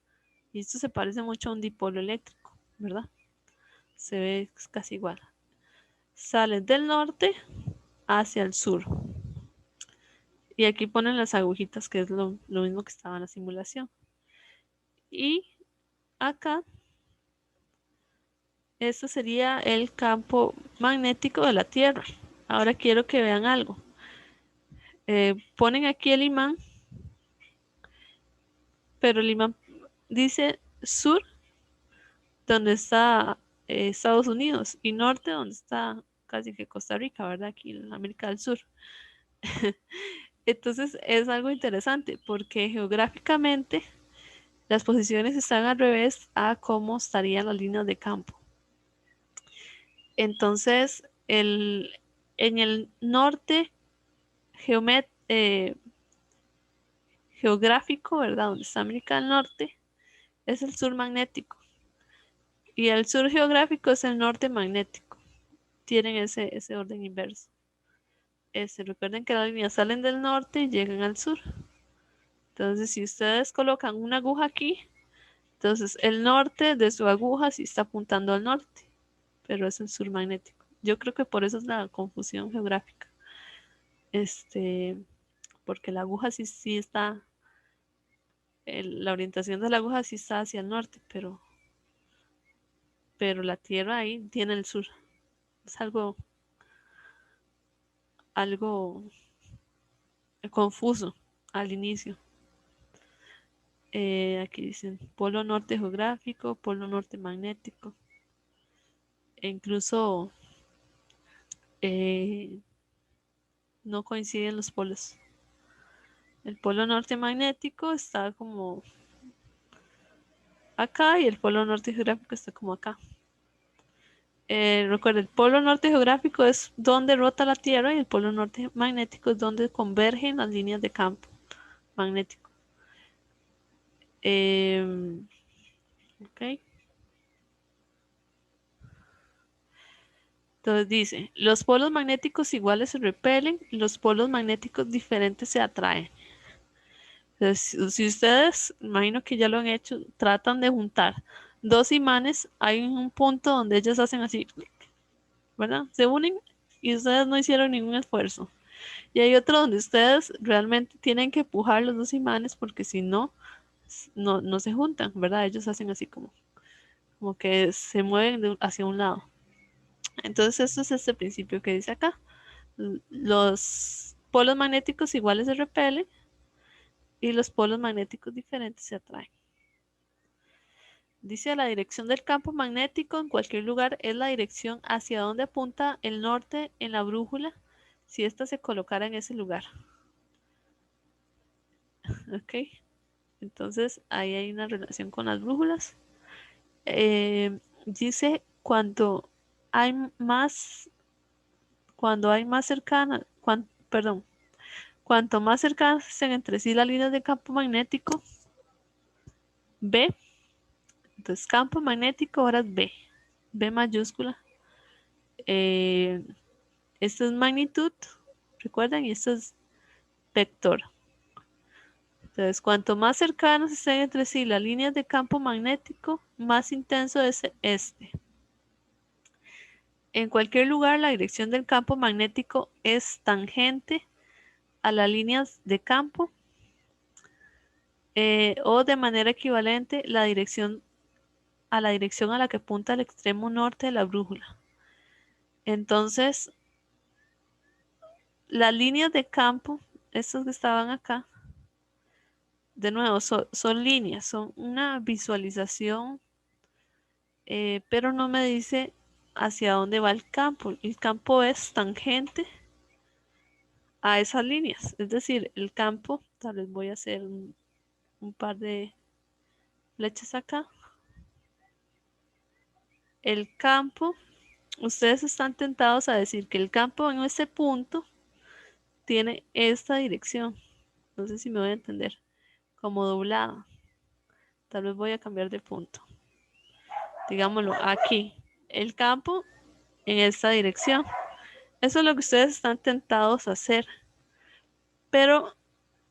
Y esto se parece mucho a un dipolo eléctrico, ¿verdad? Se ve casi igual. Salen del norte hacia el sur. Y aquí ponen las agujitas, que es lo mismo que estaba en la simulación. Y acá, esto sería el campo magnético de la Tierra. Ahora quiero que vean algo. Ponen aquí el imán, pero el imán dice sur, donde está Estados Unidos, y norte, donde está casi que Costa Rica, ¿verdad? Aquí en América del Sur. Entonces es algo interesante porque geográficamente las posiciones están al revés a cómo estarían las líneas de campo. Entonces, en el norte geográfico, ¿verdad? Donde está América del Norte, es el sur magnético. Y el sur geográfico es el norte magnético. Tienen ese orden inverso. Recuerden que las líneas salen del norte y llegan al sur. Entonces, si ustedes colocan una aguja aquí, entonces el norte de su aguja sí está apuntando al norte, pero es el sur magnético. Yo creo que por eso es la confusión geográfica. Porque la aguja sí está, la orientación de la aguja sí está hacia el norte, pero la Tierra ahí tiene el sur. Es algo confuso al inicio. Aquí dicen polo norte geográfico, polo norte magnético. E incluso no coinciden los polos. El polo norte magnético está como acá y el polo norte geográfico está como acá. Recuerda, el polo norte geográfico es donde rota la Tierra y el polo norte magnético es donde convergen las líneas de campo magnético. Ok. Entonces dice, los polos magnéticos iguales se repelen, los polos magnéticos diferentes se atraen. Entonces, si ustedes, imagino que ya lo han hecho, tratan de juntar dos imanes, hay un punto donde ellos hacen así, ¿verdad? Se unen y ustedes no hicieron ningún esfuerzo. Y hay otro donde ustedes realmente tienen que empujar los dos imanes porque si no, no se juntan, ¿verdad? Ellos hacen así como que se mueven hacia un lado. Entonces, esto es este principio que dice acá. Los polos magnéticos iguales se repelen y los polos magnéticos diferentes se atraen. Dice la dirección del campo magnético en cualquier lugar es la dirección hacia donde apunta el norte en la brújula si ésta se colocara en ese lugar. Ok, entonces ahí hay una relación con las brújulas. Dice cuando hay más cercanas, perdón, cuanto más cercanas estén entre sí las líneas de campo magnético, B, entonces campo magnético ahora es B mayúscula. Esto es magnitud, recuerden, y esto es vector. Entonces, cuanto más cercanos estén entre sí las líneas de campo magnético, más intenso es este. En cualquier lugar, la dirección del campo magnético es tangente a las líneas de campo o de manera equivalente a la dirección a la que apunta el extremo norte de la brújula. Entonces, las líneas de campo, estas que estaban acá, de nuevo, son líneas, son una visualización, pero no me dice hacia dónde va el campo. El campo es tangente a esas líneas, es decir, el campo, tal vez voy a hacer un par de flechas acá. El campo, ustedes están tentados a decir que el campo en este punto tiene esta dirección. No sé si me voy a entender. Como doblada. Tal vez voy a cambiar de punto. Digámoslo aquí. El campo en esta dirección. Eso es lo que ustedes están tentados a hacer. Pero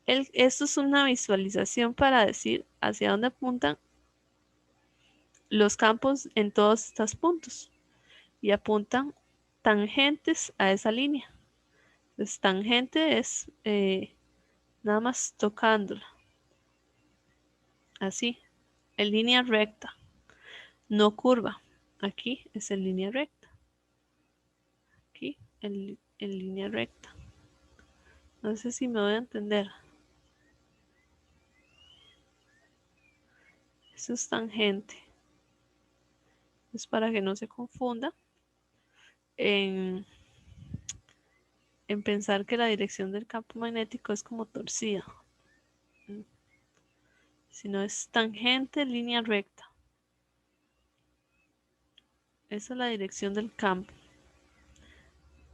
esto es una visualización para decir hacia dónde apuntan los campos en todos estos puntos. Y apuntan tangentes a esa línea. Entonces, tangente es nada más tocándola. Así, en línea recta. no curva. Aquí es en línea recta. Aquí en línea recta. No sé si me voy a entender. Eso es tangente. Es para que no se confunda en pensar que la dirección del campo magnético es como torcida. Sino es tangente, línea recta. Esa es la dirección del campo.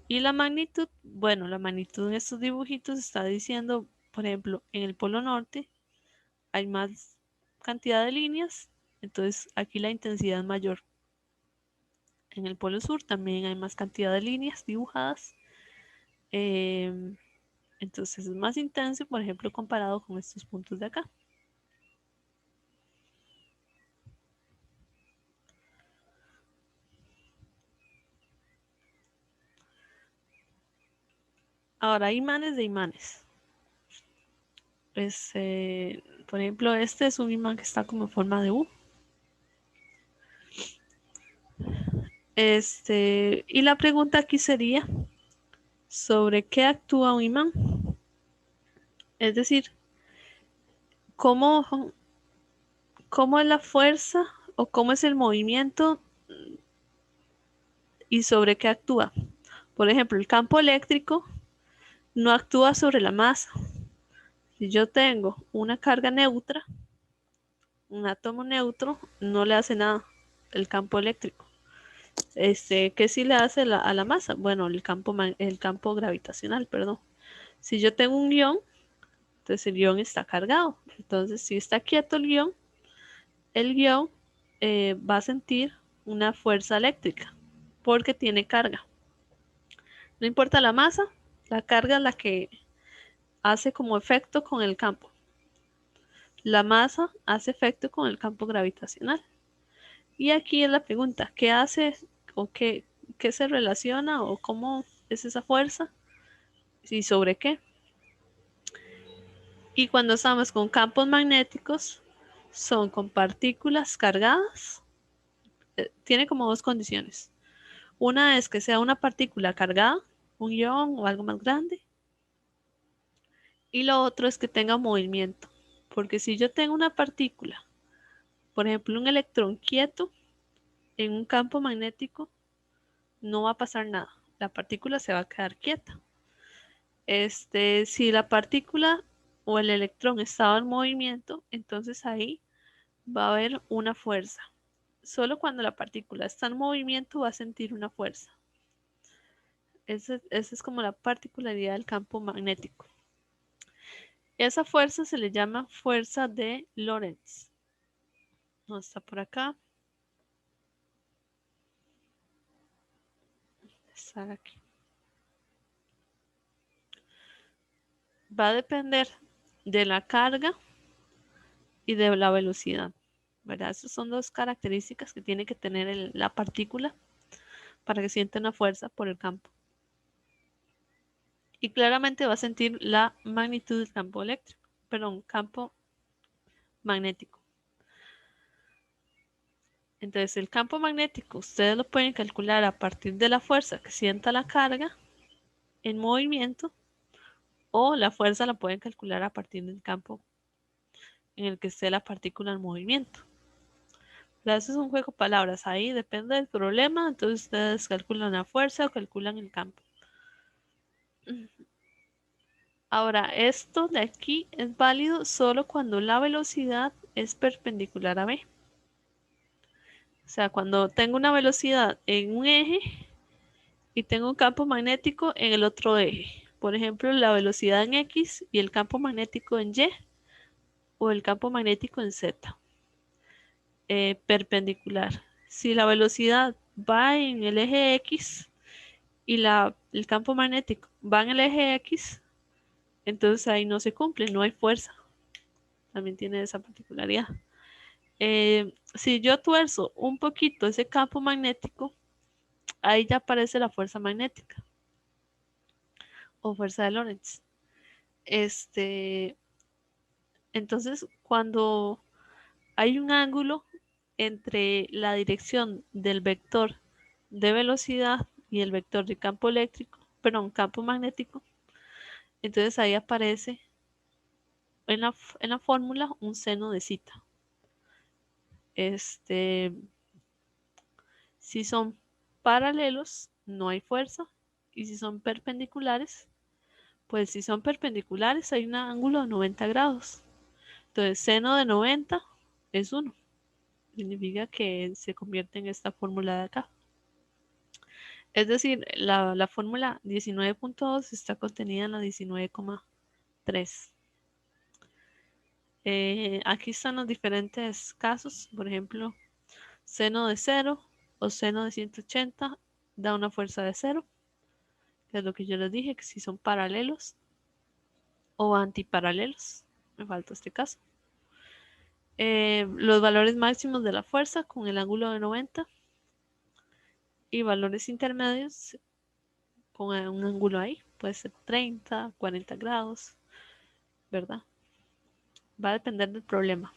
Y la magnitud, bueno, la magnitud en estos dibujitos está diciendo, por ejemplo, en el polo norte hay más cantidad de líneas, entonces aquí la intensidad es mayor. En el polo sur también hay más cantidad de líneas dibujadas, entonces es más intenso, por ejemplo, comparado con estos puntos de acá. Ahora hay imanes de imanes. Por ejemplo, este es un imán que está como en forma de U. Y la pregunta aquí sería, ¿sobre qué actúa un imán? Es decir, ¿cómo, cómo es la fuerza o cómo es el movimiento y sobre qué actúa? Por ejemplo, el campo eléctrico no actúa sobre la masa. Si yo tengo una carga neutra, un átomo neutro, no le hace nada el campo eléctrico. ¿Qué sí le hace a la masa? Bueno, el campo gravitacional, perdón. Si yo tengo un ion, entonces el ion está cargado. Entonces, si está quieto el ion va a sentir una fuerza eléctrica porque tiene carga. No importa la masa, la carga es la que hace como efecto con el campo. La masa hace efecto con el campo gravitacional. Y aquí es la pregunta, ¿qué hace o qué se relaciona o cómo es esa fuerza y sobre qué? Y cuando estamos con campos magnéticos, son con partículas cargadas. Tiene como dos condiciones. Una es que sea una partícula cargada, un ion o algo más grande. Y lo otro es que tenga movimiento. Porque si yo tengo una partícula, por ejemplo, un electrón quieto en un campo magnético, no va a pasar nada. La partícula se va a quedar quieta. Si la partícula o el electrón estaba en movimiento, entonces ahí va a haber una fuerza. Solo cuando la partícula está en movimiento va a sentir una fuerza. Esa es como la particularidad del campo magnético. Esa fuerza se le llama fuerza de Lorentz. No está por acá. Está aquí. Va a depender de la carga y de la velocidad, ¿verdad? Esas son dos características que tiene que tener la partícula para que sienta una fuerza por el campo. Y claramente va a sentir la magnitud del campo eléctrico, perdón, campo magnético. Entonces, el campo magnético ustedes lo pueden calcular a partir de la fuerza que sienta la carga en movimiento, o la fuerza la pueden calcular a partir del campo en el que esté la partícula en movimiento. Pero eso es un juego de palabras, ahí depende del problema, entonces ustedes calculan la fuerza o calculan el campo. Ahora, esto de aquí es válido solo cuando la velocidad es perpendicular a B. O sea, cuando tengo una velocidad en un eje y tengo un campo magnético en el otro eje. Por ejemplo, la velocidad en X y el campo magnético en Y, o el campo magnético en Z. Perpendicular. Si la velocidad va en el eje X y el campo magnético va en el eje X, entonces ahí no se cumple, no hay fuerza. También tiene esa particularidad. Si yo tuerzo un poquito ese campo magnético, ahí ya aparece la fuerza magnética o fuerza de Lorentz. Entonces, cuando hay un ángulo entre la dirección del vector de velocidad y el vector de campo eléctrico, perdón, campo magnético. Entonces ahí aparece en la fórmula un seno de zeta. Si son paralelos, no hay fuerza. Y si son perpendiculares, pues si son perpendiculares hay un ángulo de 90 grados. Entonces seno de 90 es 1. Significa que se convierte en esta fórmula de acá. Es decir, la fórmula 19.2 está contenida en la 19,3. Aquí están los diferentes casos. Por ejemplo, seno de 0 o seno de 180 da una fuerza de 0, que es lo que yo les dije, que si son paralelos o antiparalelos. Me falta este caso. Los valores máximos de la fuerza con el ángulo de 90 y valores intermedios con un ángulo ahí, puede ser 30, 40 grados, ¿verdad? Va a depender del problema.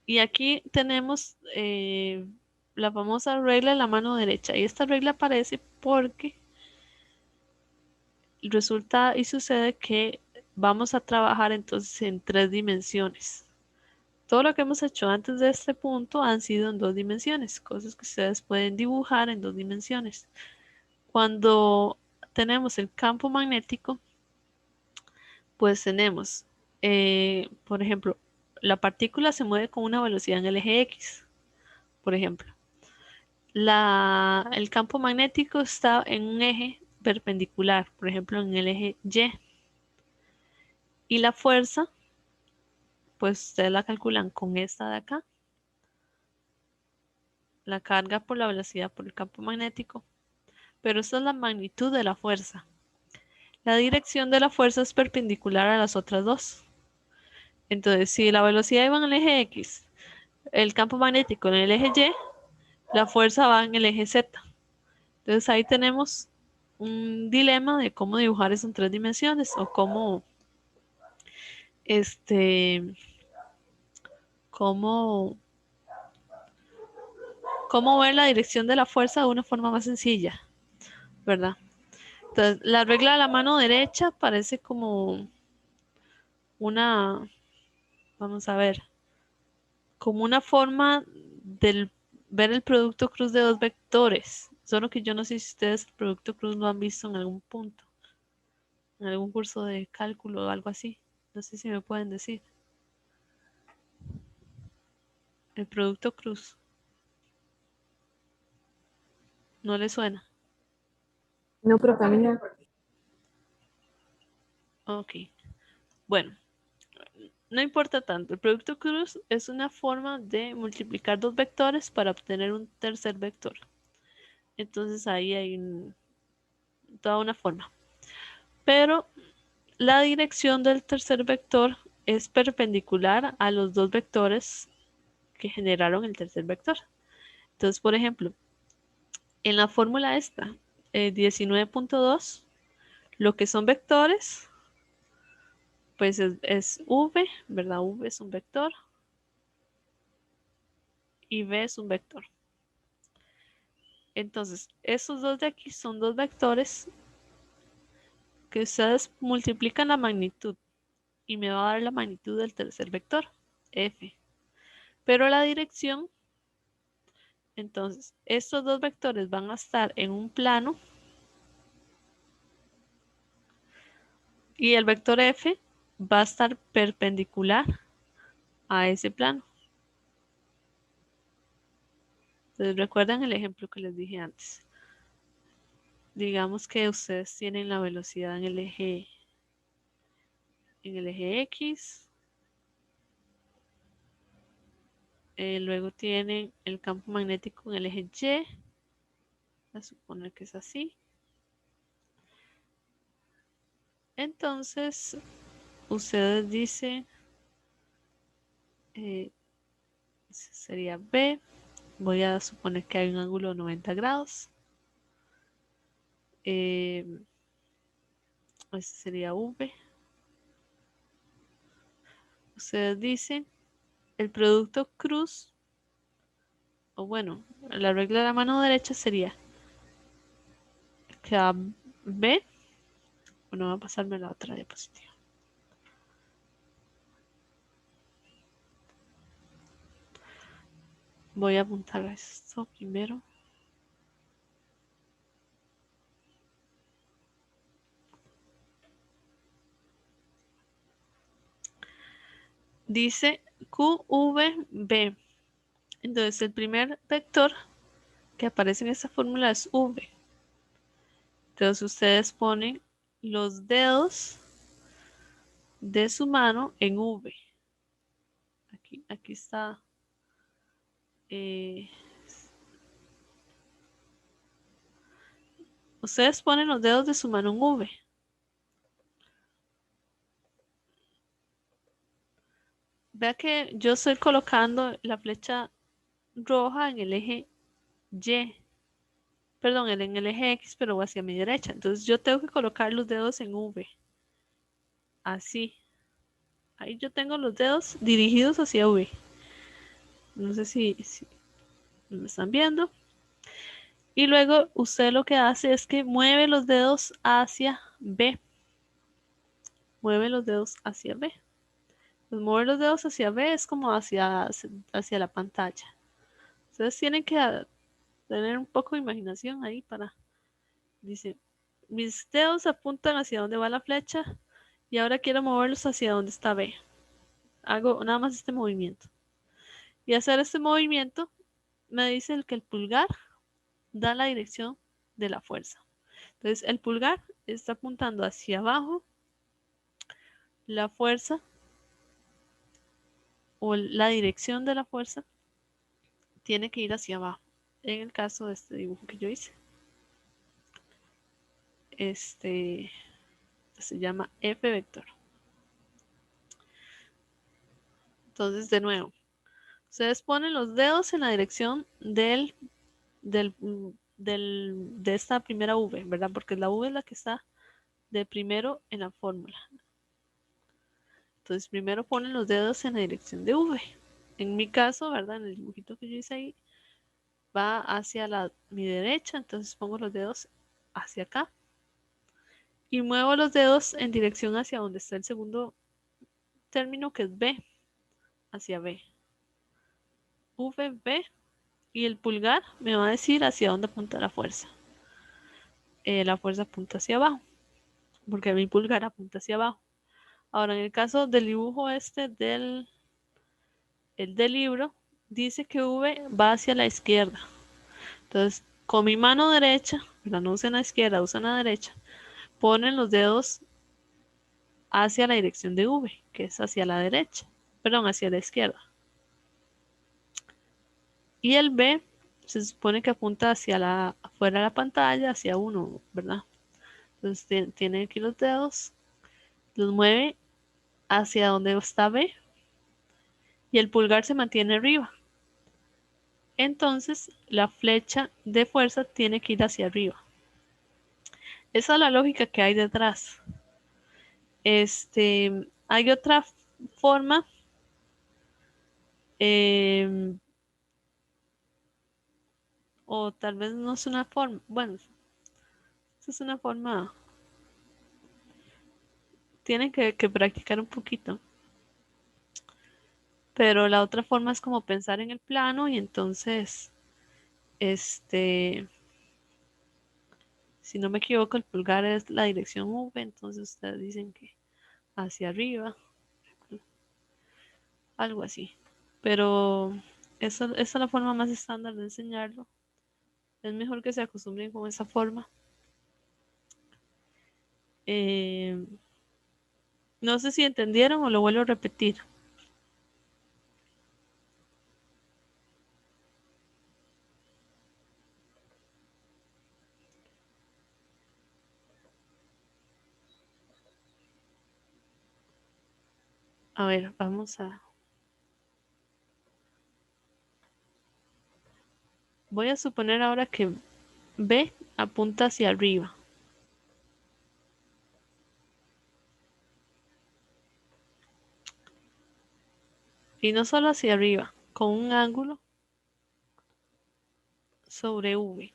Y aquí tenemos la famosa regla de la mano derecha. Y esta regla aparece porque resulta y sucede que vamos a trabajar entonces en 3 dimensiones. Todo lo que hemos hecho antes de este punto han sido en 2 dimensiones, cosas que ustedes pueden dibujar en 2 dimensiones. Cuando tenemos el campo magnético, pues tenemos, por ejemplo, la partícula se mueve con una velocidad en el eje X, por ejemplo. El campo magnético está en un eje perpendicular, por ejemplo, en el eje Y. Y la fuerza, pues ustedes la calculan con esta de acá. La carga por la velocidad por el campo magnético. Pero esta es la magnitud de la fuerza. La dirección de la fuerza es perpendicular a las otras dos. Entonces, si la velocidad iba en el eje X, el campo magnético en el eje Y, la fuerza va en el eje Z. Entonces ahí tenemos un dilema de cómo dibujar eso en 3 dimensiones o cómo cómo, cómo ver la dirección de la fuerza de una forma más sencilla, ¿verdad? Entonces, la regla de la mano derecha parece como una, vamos a ver, como una forma de ver el producto cruz de dos vectores. Solo que yo no sé si ustedes el producto cruz lo han visto en algún punto, en algún curso de cálculo o algo así. No sé si me pueden decir. El producto cruz. ¿No le suena? No, profe, a mí no. Ok. Bueno, no importa tanto. El producto cruz es una forma de multiplicar dos vectores para obtener un tercer vector. Entonces ahí hay toda una forma. Pero la dirección del tercer vector es perpendicular a los dos vectores que generaron el tercer vector. Entonces, por ejemplo, en la fórmula esta, 19.2, lo que son vectores, pues es v, ¿verdad? V es un vector y v es un vector. Entonces, estos dos de aquí son dos vectores que ustedes multiplican la magnitud y me va a dar la magnitud del tercer vector, f. Pero la dirección, entonces, estos dos vectores van a estar en un plano y el vector f va a estar perpendicular a ese plano. Entonces, recuerdan el ejemplo que les dije antes. Digamos que ustedes tienen la velocidad en el eje X. Luego tienen el campo magnético en el eje Y. A suponer que es así. Entonces, ustedes dicen, sería B. Voy a suponer que hay un ángulo de 90 grados. Este sería V. Ustedes dicen el producto cruz, o bueno, la regla de la mano derecha sería que a B, bueno, va a pasarme la otra diapositiva. Voy a apuntar esto primero. Dice QVB. Entonces el primer vector que aparece en esta fórmula es V. Entonces ustedes ponen los dedos de su mano en V. Aquí está. Ustedes ponen los dedos de su mano en V. Vea que yo estoy colocando la flecha roja en el eje Y. Perdón, en el eje X, pero hacia mi derecha. Entonces yo tengo que colocar los dedos en V. Así. Ahí yo tengo los dedos dirigidos hacia V. No sé si me están viendo. Y luego usted lo que hace es que mueve los dedos hacia B. Mueve los dedos hacia B. Pues mover los dedos hacia B es como hacia la pantalla. Ustedes tienen que tener un poco de imaginación ahí para... Dice, mis dedos apuntan hacia donde va la flecha y ahora quiero moverlos hacia donde está B. Hago nada más este movimiento. Y hacer este movimiento me dice que el pulgar da la dirección de la fuerza. Entonces el pulgar está apuntando hacia abajo, la fuerza o la dirección de la fuerza tiene que ir hacia abajo. En el caso de este dibujo que yo hice. Este se llama F vector. Entonces, de nuevo, ustedes ponen los dedos en la dirección de esta primera V, ¿verdad? Porque la V es la que está de primero en la fórmula. Entonces, primero ponen los dedos en la dirección de V. En mi caso, ¿verdad? En el dibujito que yo hice ahí, va hacia mi derecha, entonces pongo los dedos hacia acá. Y muevo los dedos en dirección hacia donde está el segundo término, que es B, hacia B. VB, y el pulgar me va a decir hacia dónde apunta la fuerza. La fuerza apunta hacia abajo, porque mi pulgar apunta hacia abajo. Ahora, en el caso del dibujo del libro, dice que V va hacia la izquierda. Entonces, con mi mano derecha, pero no usen la izquierda, usen la derecha, ponen los dedos hacia la dirección de V, que es hacia la derecha, perdón, hacia la izquierda. Y el B se supone que apunta hacia afuera de la pantalla, hacia uno, ¿verdad? Entonces tiene aquí los dedos, los mueve hacia donde está B y el pulgar se mantiene arriba. Entonces la flecha de fuerza tiene que ir hacia arriba. Esa es la lógica que hay detrás. Hay otra forma o tal vez no es una forma, bueno, esta es una forma, tienen que practicar un poquito. Pero la otra forma es como pensar en el plano y entonces, si no me equivoco, el pulgar es la dirección V, entonces ustedes dicen que hacia arriba, algo así. Pero esa es la forma más estándar de enseñarlo. Es mejor que se acostumbren con esa forma. No sé si entendieron o lo vuelvo a repetir. A ver, vamos a... Voy a suponer ahora que B apunta hacia arriba. Y no solo hacia arriba, con un ángulo sobre V.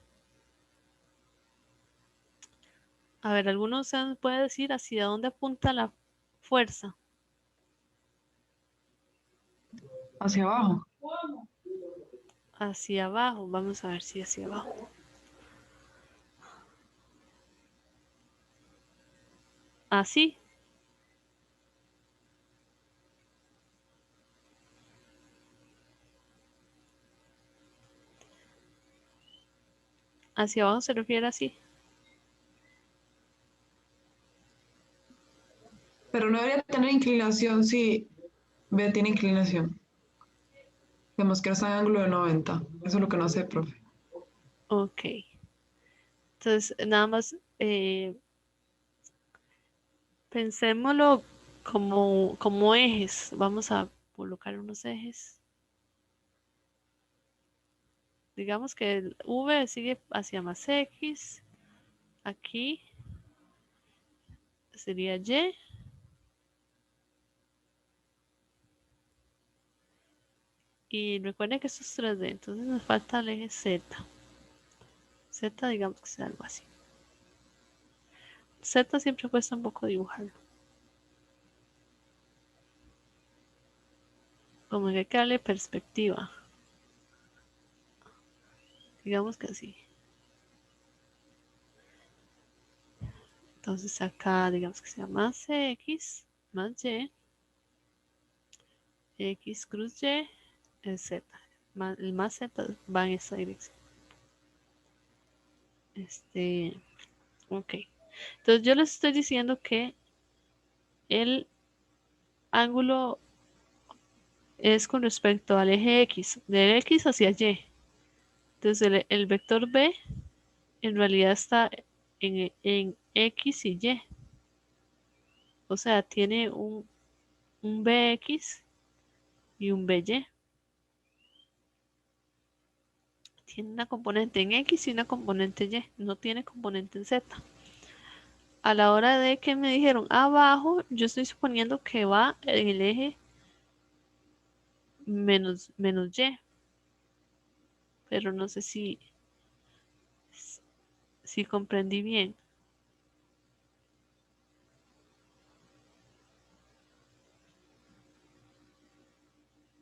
A ver, ¿alguno se nos puede decir hacia dónde apunta la fuerza? Hacia abajo. Hacia abajo. Vamos a ver si hacia abajo. Así. Hacia abajo se refiere así. Pero no debería tener inclinación si B tiene inclinación. Tenemos que está en ángulo de 90. Eso es lo que no sé, profe. Ok. Entonces, nada más pensémoslo como ejes. Vamos a colocar unos ejes. Digamos que el V sigue hacia más X. Aquí sería Y. Y recuerden que esto es 3D, entonces nos falta el eje Z. Z, digamos que sea algo así. Z siempre cuesta un poco dibujarlo. Como que hay que darle perspectiva. Digamos que así. Entonces acá, digamos que sea más X, más Y. X cruz Y, el Z. El más Z va en esa dirección. Ok. Entonces yo les estoy diciendo que el ángulo es con respecto al eje X, del X hacia Y. Entonces el vector B en realidad está en X y Y. O sea, tiene un BX y un BY. Tiene una componente en X y una componente Y. No tiene componente en Z. A la hora de que me dijeron abajo, yo estoy suponiendo que va en el eje menos Y. Pero no sé si comprendí bien.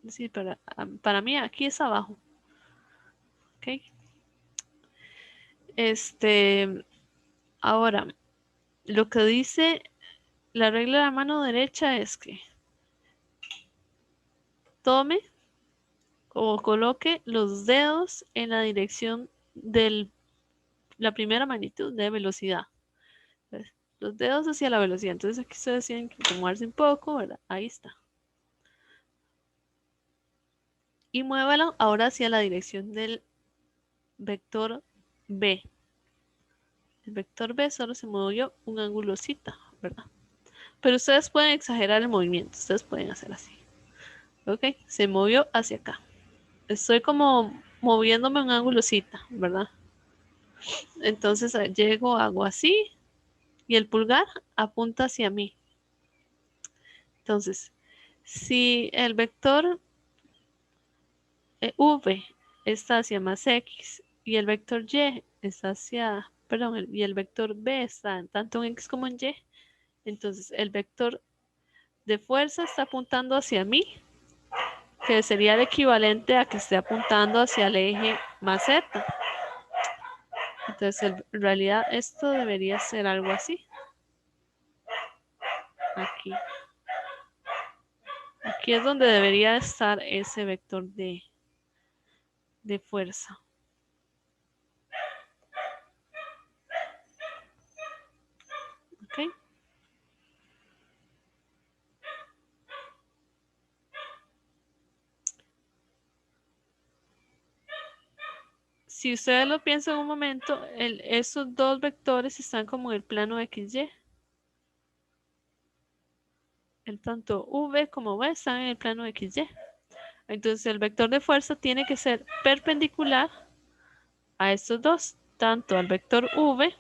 Sí, para mí aquí es abajo. ¿Ok? Ahora, lo que dice la regla de la mano derecha es que tome o coloque los dedos en la dirección de la primera magnitud de velocidad. ¿Ves? Los dedos hacia la velocidad. Entonces aquí ustedes tienen que acomodarse un poco, ¿verdad? Ahí está. Y muévalo ahora hacia la dirección del vector B. El vector B solo se movió un ángulo cita, ¿verdad? Pero ustedes pueden exagerar el movimiento. Ustedes pueden hacer así. ¿Ok? Se movió hacia acá. Estoy como moviéndome un ángulo cita, ¿verdad? Entonces llego, hago así y el pulgar apunta hacia mí. Entonces, si el vector V está hacia más X y el vector Y está hacia, perdón, y el vector B está tanto en X como en Y, entonces el vector de fuerza está apuntando hacia mí, que sería el equivalente a que esté apuntando hacia el eje más Z. Entonces, en realidad esto debería ser algo así. Aquí. Aquí es donde debería estar ese vector de fuerza. ¿Ok? Si ustedes lo piensan un momento, esos dos vectores están como en el plano XY. El tanto V como V están en el plano XY. Entonces el vector de fuerza tiene que ser perpendicular a estos dos, tanto al vector V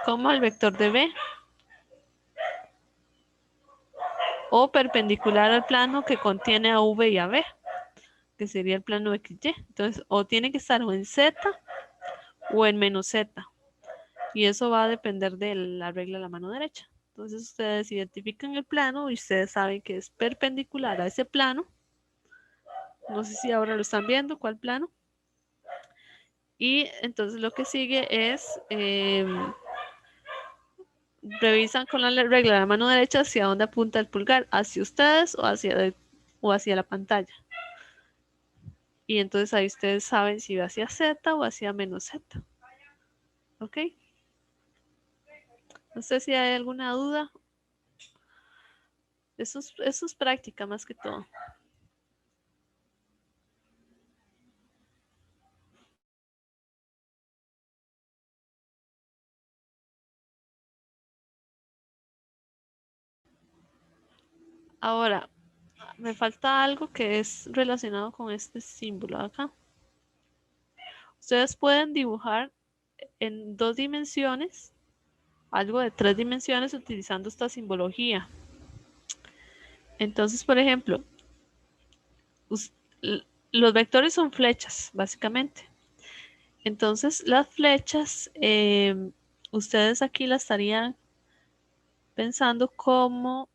como al vector de V. o perpendicular al plano que contiene a V y a B, que sería el plano XY. Entonces, o tiene que estar o en Z o en menos Z. Y eso va a depender de la regla de la mano derecha. Entonces, ustedes identifican el plano y ustedes saben que es perpendicular a ese plano. No sé si ahora lo están viendo, ¿cuál plano? Y entonces lo que sigue es, revisan con la regla de la mano derecha hacia dónde apunta el pulgar, hacia ustedes o hacia la pantalla. Y entonces ahí ustedes saben si va hacia Z o hacia menos Z. ¿Ok? No sé si hay alguna duda. Eso es práctica más que todo. Ahora, me falta algo que es relacionado con este símbolo acá. Ustedes pueden dibujar en 2 dimensiones, algo de 3 dimensiones utilizando esta simbología. Entonces, por ejemplo, los vectores son flechas, básicamente. Entonces, las flechas, ustedes aquí las estarían pensando como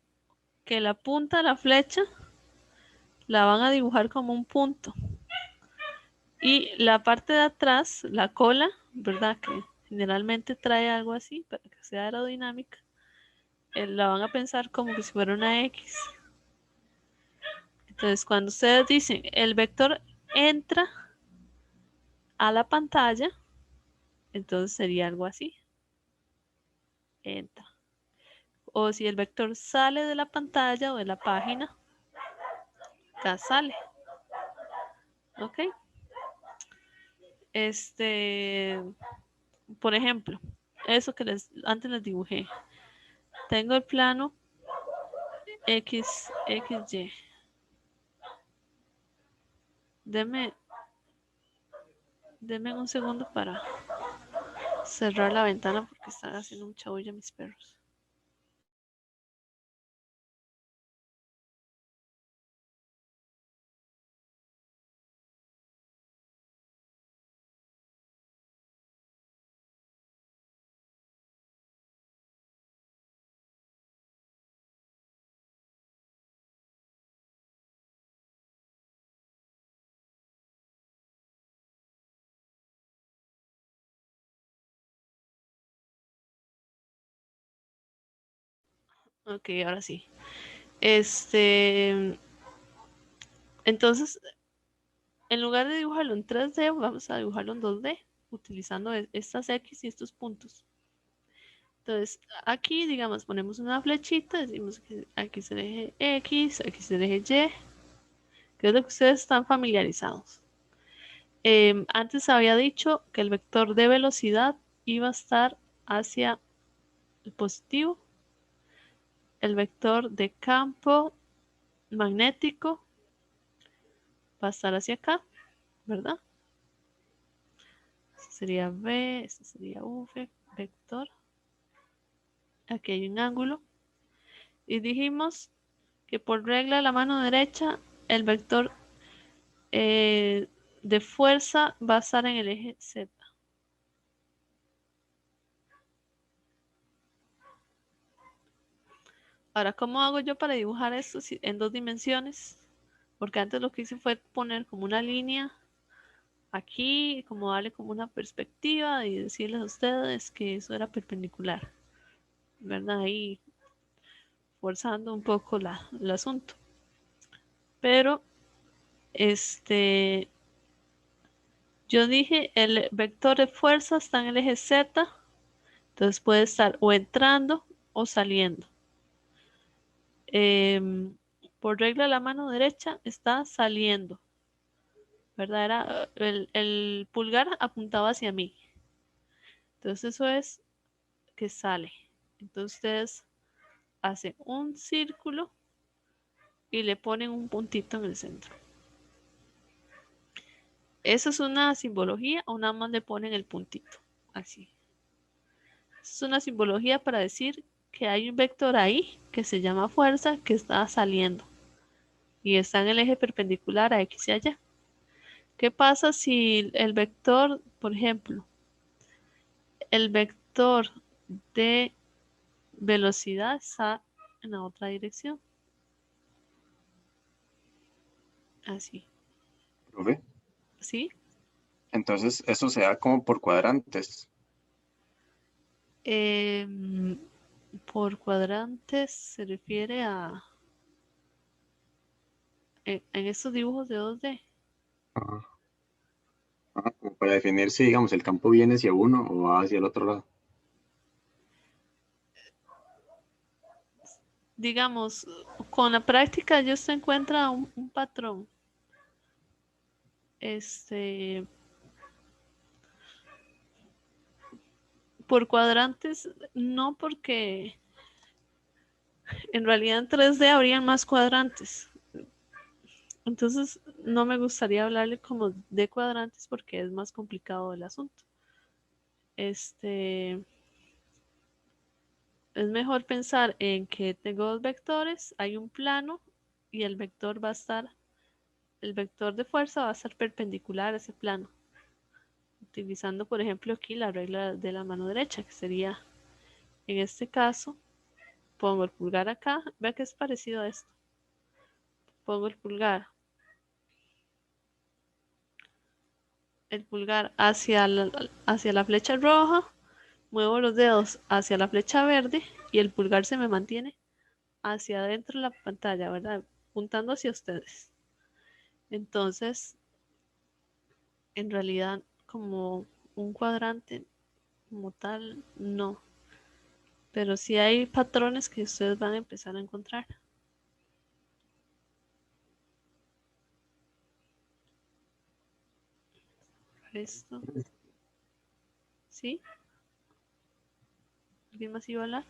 que la punta de la flecha la van a dibujar como un punto. Y la parte de atrás, la cola, ¿verdad? Que generalmente trae algo así para que sea aerodinámica. La van a pensar como que si fuera una X. Entonces, cuando ustedes dicen el vector entra a la pantalla, entonces sería algo así. Entra. O si el vector sale de la pantalla o de la página, ya sale. ¿Ok? Por ejemplo, eso que antes les dibujé. Tengo el plano XY. Deme un segundo para cerrar la ventana porque están haciendo mucha bulla mis perros. Ok, ahora sí. Entonces, en lugar de dibujarlo en 3D, vamos a dibujarlo en 2D, utilizando estas X y estos puntos. Entonces, aquí, digamos, ponemos una flechita, decimos que aquí es el eje X, aquí es el eje Y, que es lo que ustedes están familiarizados. Antes había dicho que el vector de velocidad iba a estar hacia el positivo, el vector de campo magnético va a estar hacia acá, ¿verdad? Este sería V, este sería V, vector. Aquí hay un ángulo. Y dijimos que por regla de la mano derecha, el vector de fuerza va a estar en el eje Z. Ahora, ¿cómo hago yo para dibujar esto en 2 dimensiones? Porque antes lo que hice fue poner como una línea aquí, como darle como una perspectiva y decirles a ustedes que eso era perpendicular, ¿verdad? Ahí forzando un poco el asunto. Pero, yo dije, el vector de fuerza está en el eje Z, entonces puede estar o entrando o saliendo. Por regla de la mano derecha está saliendo, ¿verdad? El pulgar apuntaba hacia mí. Entonces eso es que sale. Entonces ustedes hacen un círculo y le ponen un puntito en el centro. ¿Eso es una simbología o nada más le ponen el puntito? Así. Es una simbología para decir que hay un vector ahí que se llama fuerza que está saliendo y está en el eje perpendicular a X y a Y. ¿Qué pasa si el vector, por ejemplo, el vector de velocidad está en la otra dirección? Así, Profe. ¿sí? Entonces, eso se da como por cuadrantes. Por cuadrantes se refiere a en estos dibujos de 2D. Ajá. Ajá, como para definir si, digamos, el campo viene hacia uno o va hacia el otro lado. Digamos, con la práctica ya se encuentra un patrón. Por cuadrantes, no, porque en realidad en 3D habrían más cuadrantes. Entonces, no me gustaría hablarle como de cuadrantes porque es más complicado el asunto. Es mejor pensar en que tengo dos vectores, hay un plano y el vector de fuerza va a estar perpendicular a ese plano. Utilizando, por ejemplo, aquí la regla de la mano derecha, que sería, en este caso, pongo el pulgar acá, vea que es parecido a esto. Pongo el pulgar hacia la flecha roja, muevo los dedos hacia la flecha verde y el pulgar se me mantiene hacia adentro de la pantalla, ¿verdad? Apuntando hacia ustedes. Entonces, en realidad, como un cuadrante como tal, no. Pero sí hay patrones que ustedes van a empezar a encontrar. Esto. ¿Sí? ¿Alguien más iba a hablar?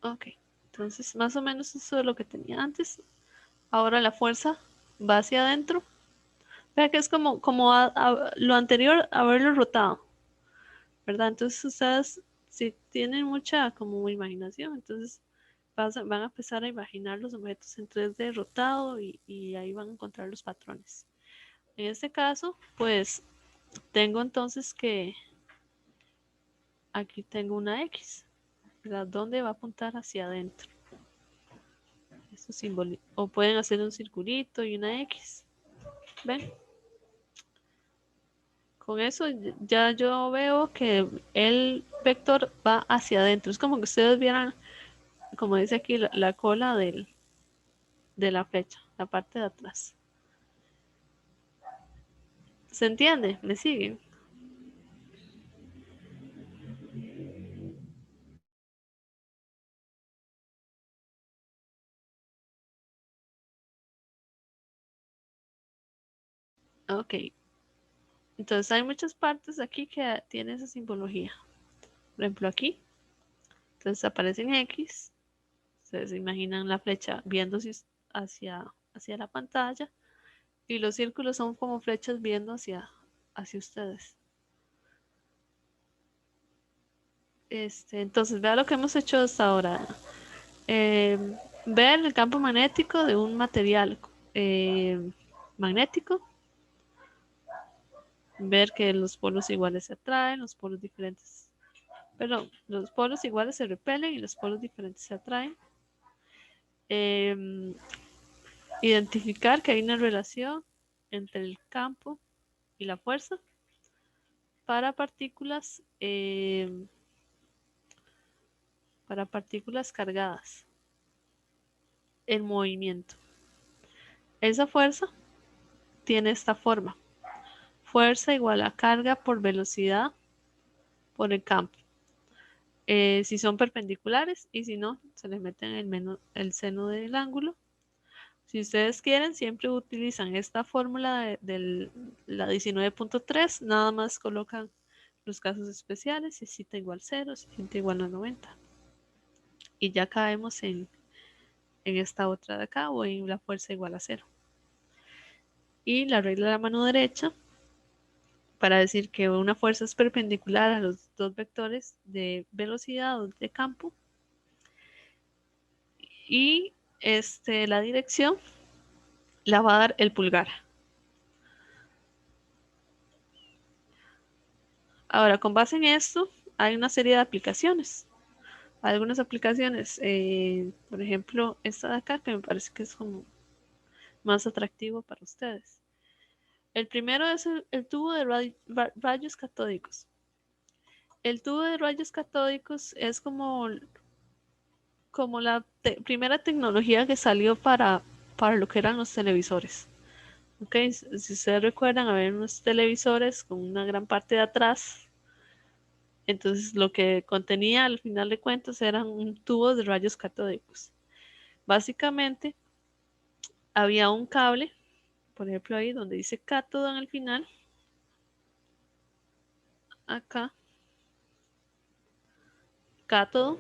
Ok. Entonces, más o menos eso es lo que tenía antes. Ahora la fuerza va hacia adentro. Vea que es como lo anterior, haberlo rotado, ¿verdad? Entonces ustedes, si tienen mucha como imaginación, entonces van a empezar a imaginar los objetos en 3D rotado y ahí van a encontrar los patrones. En este caso, pues tengo entonces que aquí tengo una X, ¿verdad? ¿Dónde va a apuntar? Hacia adentro. Eso simboliza. O pueden hacer un circulito y una X. ¿Ven? Con eso ya yo veo que el vector va hacia adentro. Es como que ustedes vieran, como dice aquí, la cola de la flecha, la parte de atrás. ¿Se entiende? ¿Me siguen? Ok. Entonces hay muchas partes aquí que tienen esa simbología. Por ejemplo, aquí. Entonces aparecen X. Ustedes se imaginan la flecha viéndose hacia la pantalla. Y los círculos son como flechas viendo hacia ustedes. Entonces, vea lo que hemos hecho hasta ahora. Ver el campo magnético de un material magnético. Ver que los polos iguales se atraen, los polos diferentes. Perdón, los polos iguales se repelen y los polos diferentes se atraen. Identificar que hay una relación entre el campo y la fuerza para partículas cargadas en movimiento. Esa fuerza tiene esta forma. Fuerza igual a carga por velocidad por el campo. Si son perpendiculares y si no, se les mete en el seno del ángulo. Si ustedes quieren, siempre utilizan esta fórmula de la 19.3, nada más colocan los casos especiales, si θ igual 0, si θ igual a 90. Y ya caemos en esta otra de acá o en la fuerza igual a 0. Y la regla de la mano derecha para decir que una fuerza es perpendicular a los dos vectores de velocidad o de campo. Y la dirección la va a dar el pulgar. Ahora, con base en esto, hay una serie de aplicaciones. Algunas aplicaciones, por ejemplo, esta de acá, que me parece que es como más atractivo para ustedes. El primero es el tubo de rayos catódicos. El tubo de rayos catódicos es como la primera tecnología que salió para lo que eran los televisores. Okay, si ustedes recuerdan, había unos televisores con una gran parte de atrás. Entonces, lo que contenía al final de cuentas eran un tubo de rayos catódicos. Básicamente, había un cable, por ejemplo, ahí donde dice cátodo en el final. Acá, cátodo.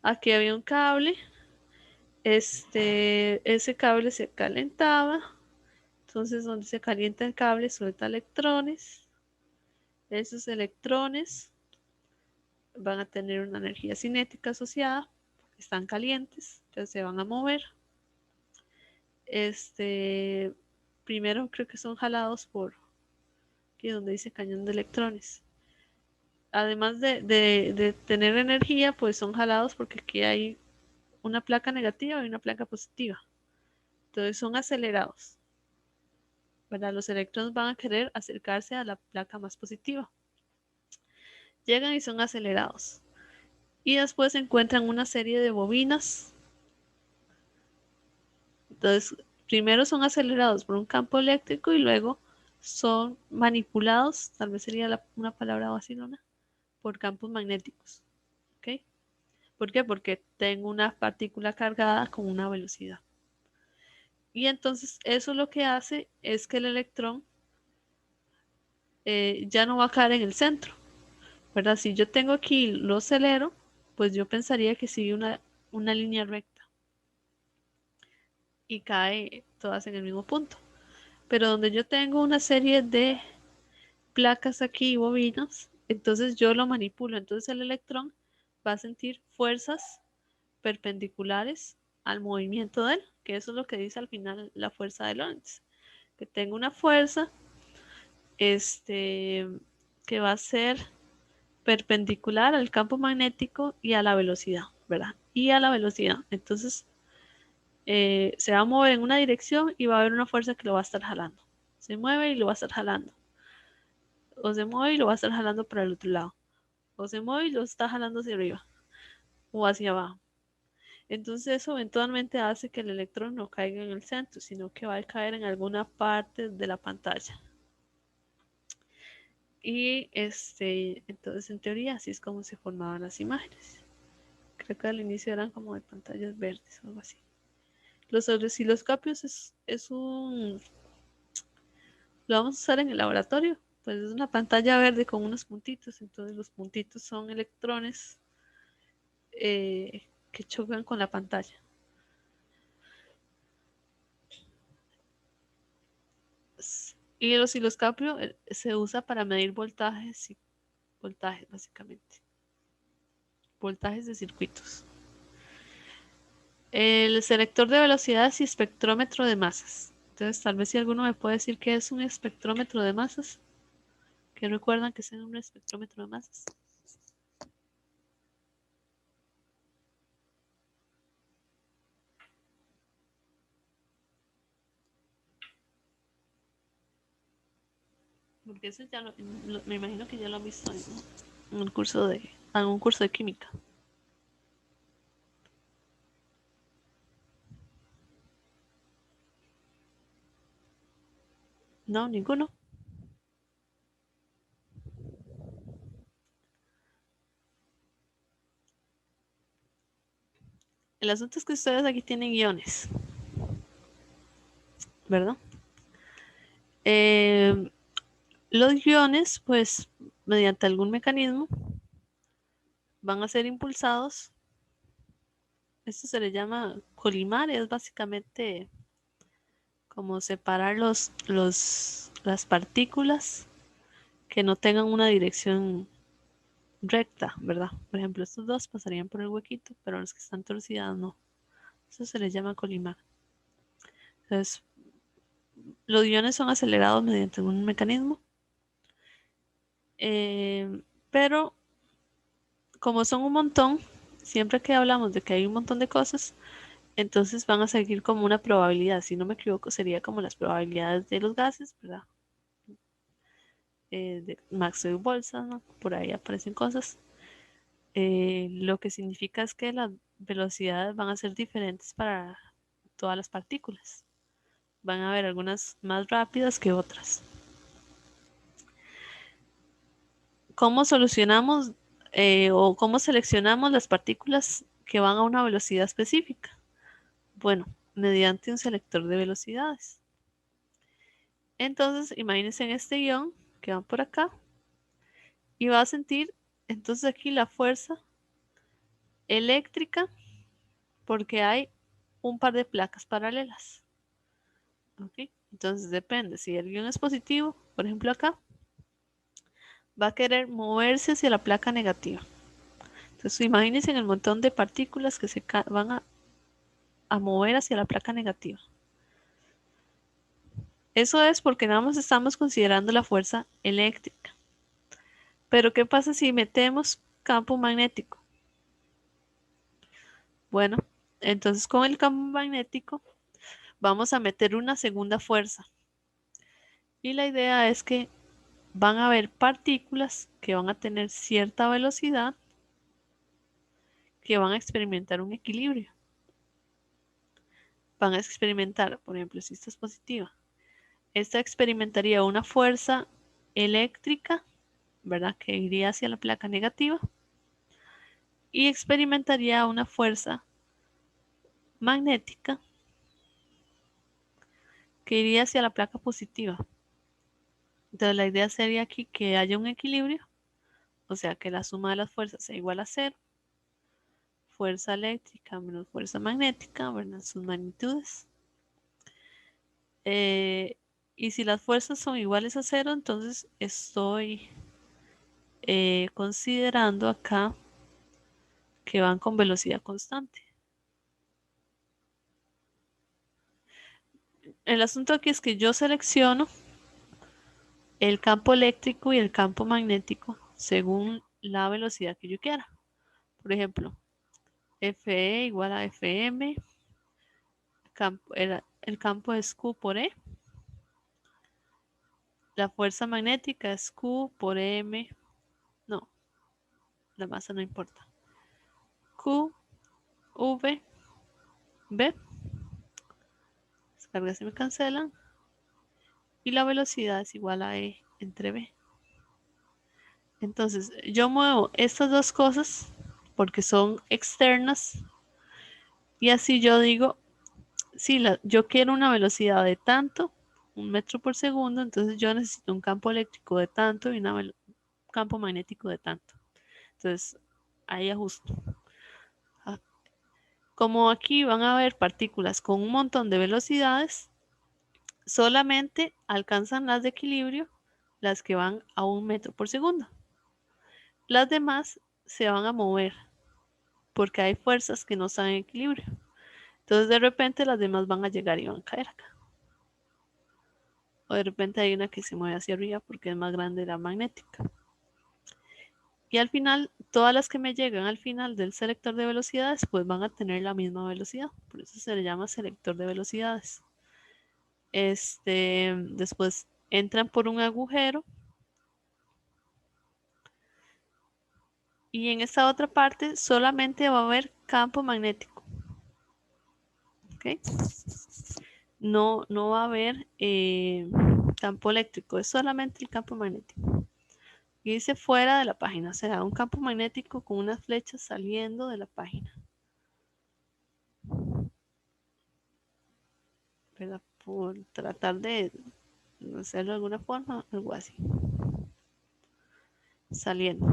Aquí había un cable. Ese cable se calentaba. Entonces, donde se calienta el cable, suelta electrones. Esos electrones van a tener una energía cinética asociada, porque están calientes, entonces se van a mover. Primero creo que son jalados por aquí donde dice cañón de electrones. Además de tener energía, pues son jalados porque aquí hay una placa negativa y una placa positiva. Entonces son acelerados. ¿Verdad? Los electrones van a querer acercarse a la placa más positiva. Llegan y son acelerados. Y después se encuentran una serie de bobinas. Entonces, primero son acelerados por un campo eléctrico y luego son manipulados, tal vez sería una palabra vacilona, por campos magnéticos. ¿Ok? ¿Por qué? Porque tengo una partícula cargada con una velocidad. Y entonces eso lo que hace es que el electrón ya no va a caer en el centro, ¿verdad? Si yo tengo aquí lo acelero, pues yo pensaría que sigue una línea recta y cae todas en el mismo punto. Pero donde yo tengo una serie de placas aquí, bobinas, entonces yo lo manipulo. Entonces el electrón va a sentir fuerzas perpendiculares al movimiento de él, que eso es lo que dice al final la fuerza de Lorentz, que tengo una fuerza que va a ser perpendicular al campo magnético y a la velocidad, ¿verdad? Y a la velocidad. Entonces se va a mover en una dirección y va a haber una fuerza que lo va a estar jalando. Se mueve y lo va a estar jalando. O se mueve y lo va a estar jalando para el otro lado. O se mueve y lo está jalando hacia arriba o hacia abajo. Entonces eso eventualmente hace que el electrón no caiga en el centro, sino que va a caer en alguna parte de la pantalla. Y entonces en teoría así es como se formaban las imágenes. Creo que al inicio eran como de pantallas verdes o algo así. Los osciloscopios lo vamos a usar en el laboratorio. Pues es una pantalla verde con unos puntitos. Entonces los puntitos son electrones que chocan con la pantalla. Y el osciloscopio se usa para medir voltajes básicamente. Voltajes de circuitos. El selector de velocidades y espectrómetro de masas. Entonces, tal vez si alguno me puede decir qué es un espectrómetro de masas. ¿Qué recuerdan que es un espectrómetro de masas? Porque eso ya me imagino que ya lo han visto en un curso de química. No, ninguno. El asunto es que ustedes aquí tienen iones, ¿verdad? Los iones, pues, mediante algún mecanismo, van a ser impulsados. Esto se le llama colimar, es básicamente como separar las partículas que no tengan una dirección recta, ¿verdad? Por ejemplo, estos dos pasarían por el huequito, pero los que están torcidas no. Eso se les llama colimar. Entonces, los iones son acelerados mediante un mecanismo, pero como son un montón, siempre que hablamos de que hay un montón de cosas, entonces van a seguir como una probabilidad. Si no me equivoco, sería como las probabilidades de los gases, ¿verdad? De Maxwell bolsa, ¿no? Por ahí aparecen cosas. Lo que significa es que las velocidades van a ser diferentes para todas las partículas. Van a haber algunas más rápidas que otras. ¿Cómo solucionamos o cómo seleccionamos las partículas que van a una velocidad específica? Bueno, mediante un selector de velocidades. Entonces, imagínense en este ion que va por acá y va a sentir entonces aquí la fuerza eléctrica porque hay un par de placas paralelas. ¿Okay? Entonces depende, si el ion es positivo, por ejemplo acá, va a querer moverse hacia la placa negativa. Entonces imagínense en el montón de partículas que se van a mover hacia la placa negativa. Eso es porque nada más estamos considerando la fuerza eléctrica. Pero ¿qué pasa si metemos campo magnético? Bueno, entonces con el campo magnético vamos a meter una segunda fuerza. Y la idea es que van a haber partículas que van a tener cierta velocidad que van a experimentar un equilibrio. Van a experimentar, por ejemplo, si esta es positiva, esta experimentaría una fuerza eléctrica, ¿verdad? Que iría hacia la placa negativa y experimentaría una fuerza magnética que iría hacia la placa positiva. Entonces la idea sería aquí que haya un equilibrio, o sea que la suma de las fuerzas sea igual a 0, fuerza eléctrica menos fuerza magnética, ¿verdad? Sus magnitudes. Y si las fuerzas son iguales a 0, entonces estoy considerando acá que van con velocidad constante. El asunto aquí es que yo selecciono el campo eléctrico y el campo magnético según la velocidad que yo quiera. Por ejemplo, Fe igual a Fm, el campo es Q por E, la fuerza magnética es Q por M, no, la masa no importa, Q, V, B, las cargas se me cancelan, y la velocidad es igual a E entre B. Entonces, yo muevo estas dos cosas porque son externas y así yo digo, si yo quiero una velocidad de tanto, 1 metro por segundo, entonces yo necesito un campo eléctrico de tanto y un campo magnético de tanto. Entonces, ahí ajusto. Como aquí van a haber partículas con un montón de velocidades, solamente alcanzan las de equilibrio las que van a 1 metro por segundo. Las demás se van a mover porque hay fuerzas que no están en equilibrio. Entonces de repente las demás van a llegar y van a caer acá. O de repente hay una que se mueve hacia arriba porque es más grande la magnética. Y al final, todas las que me llegan al final del selector de velocidades, pues van a tener la misma velocidad. Por eso se le llama selector de velocidades. Después entran por un agujero. Y en esta otra parte solamente va a haber campo magnético. ¿Ok? No va a haber campo eléctrico, es solamente el campo magnético. Y dice fuera de la página, o sea, un campo magnético con unas flechas saliendo de la página. ¿Verdad? Por tratar de hacerlo de alguna forma, algo así. Saliendo.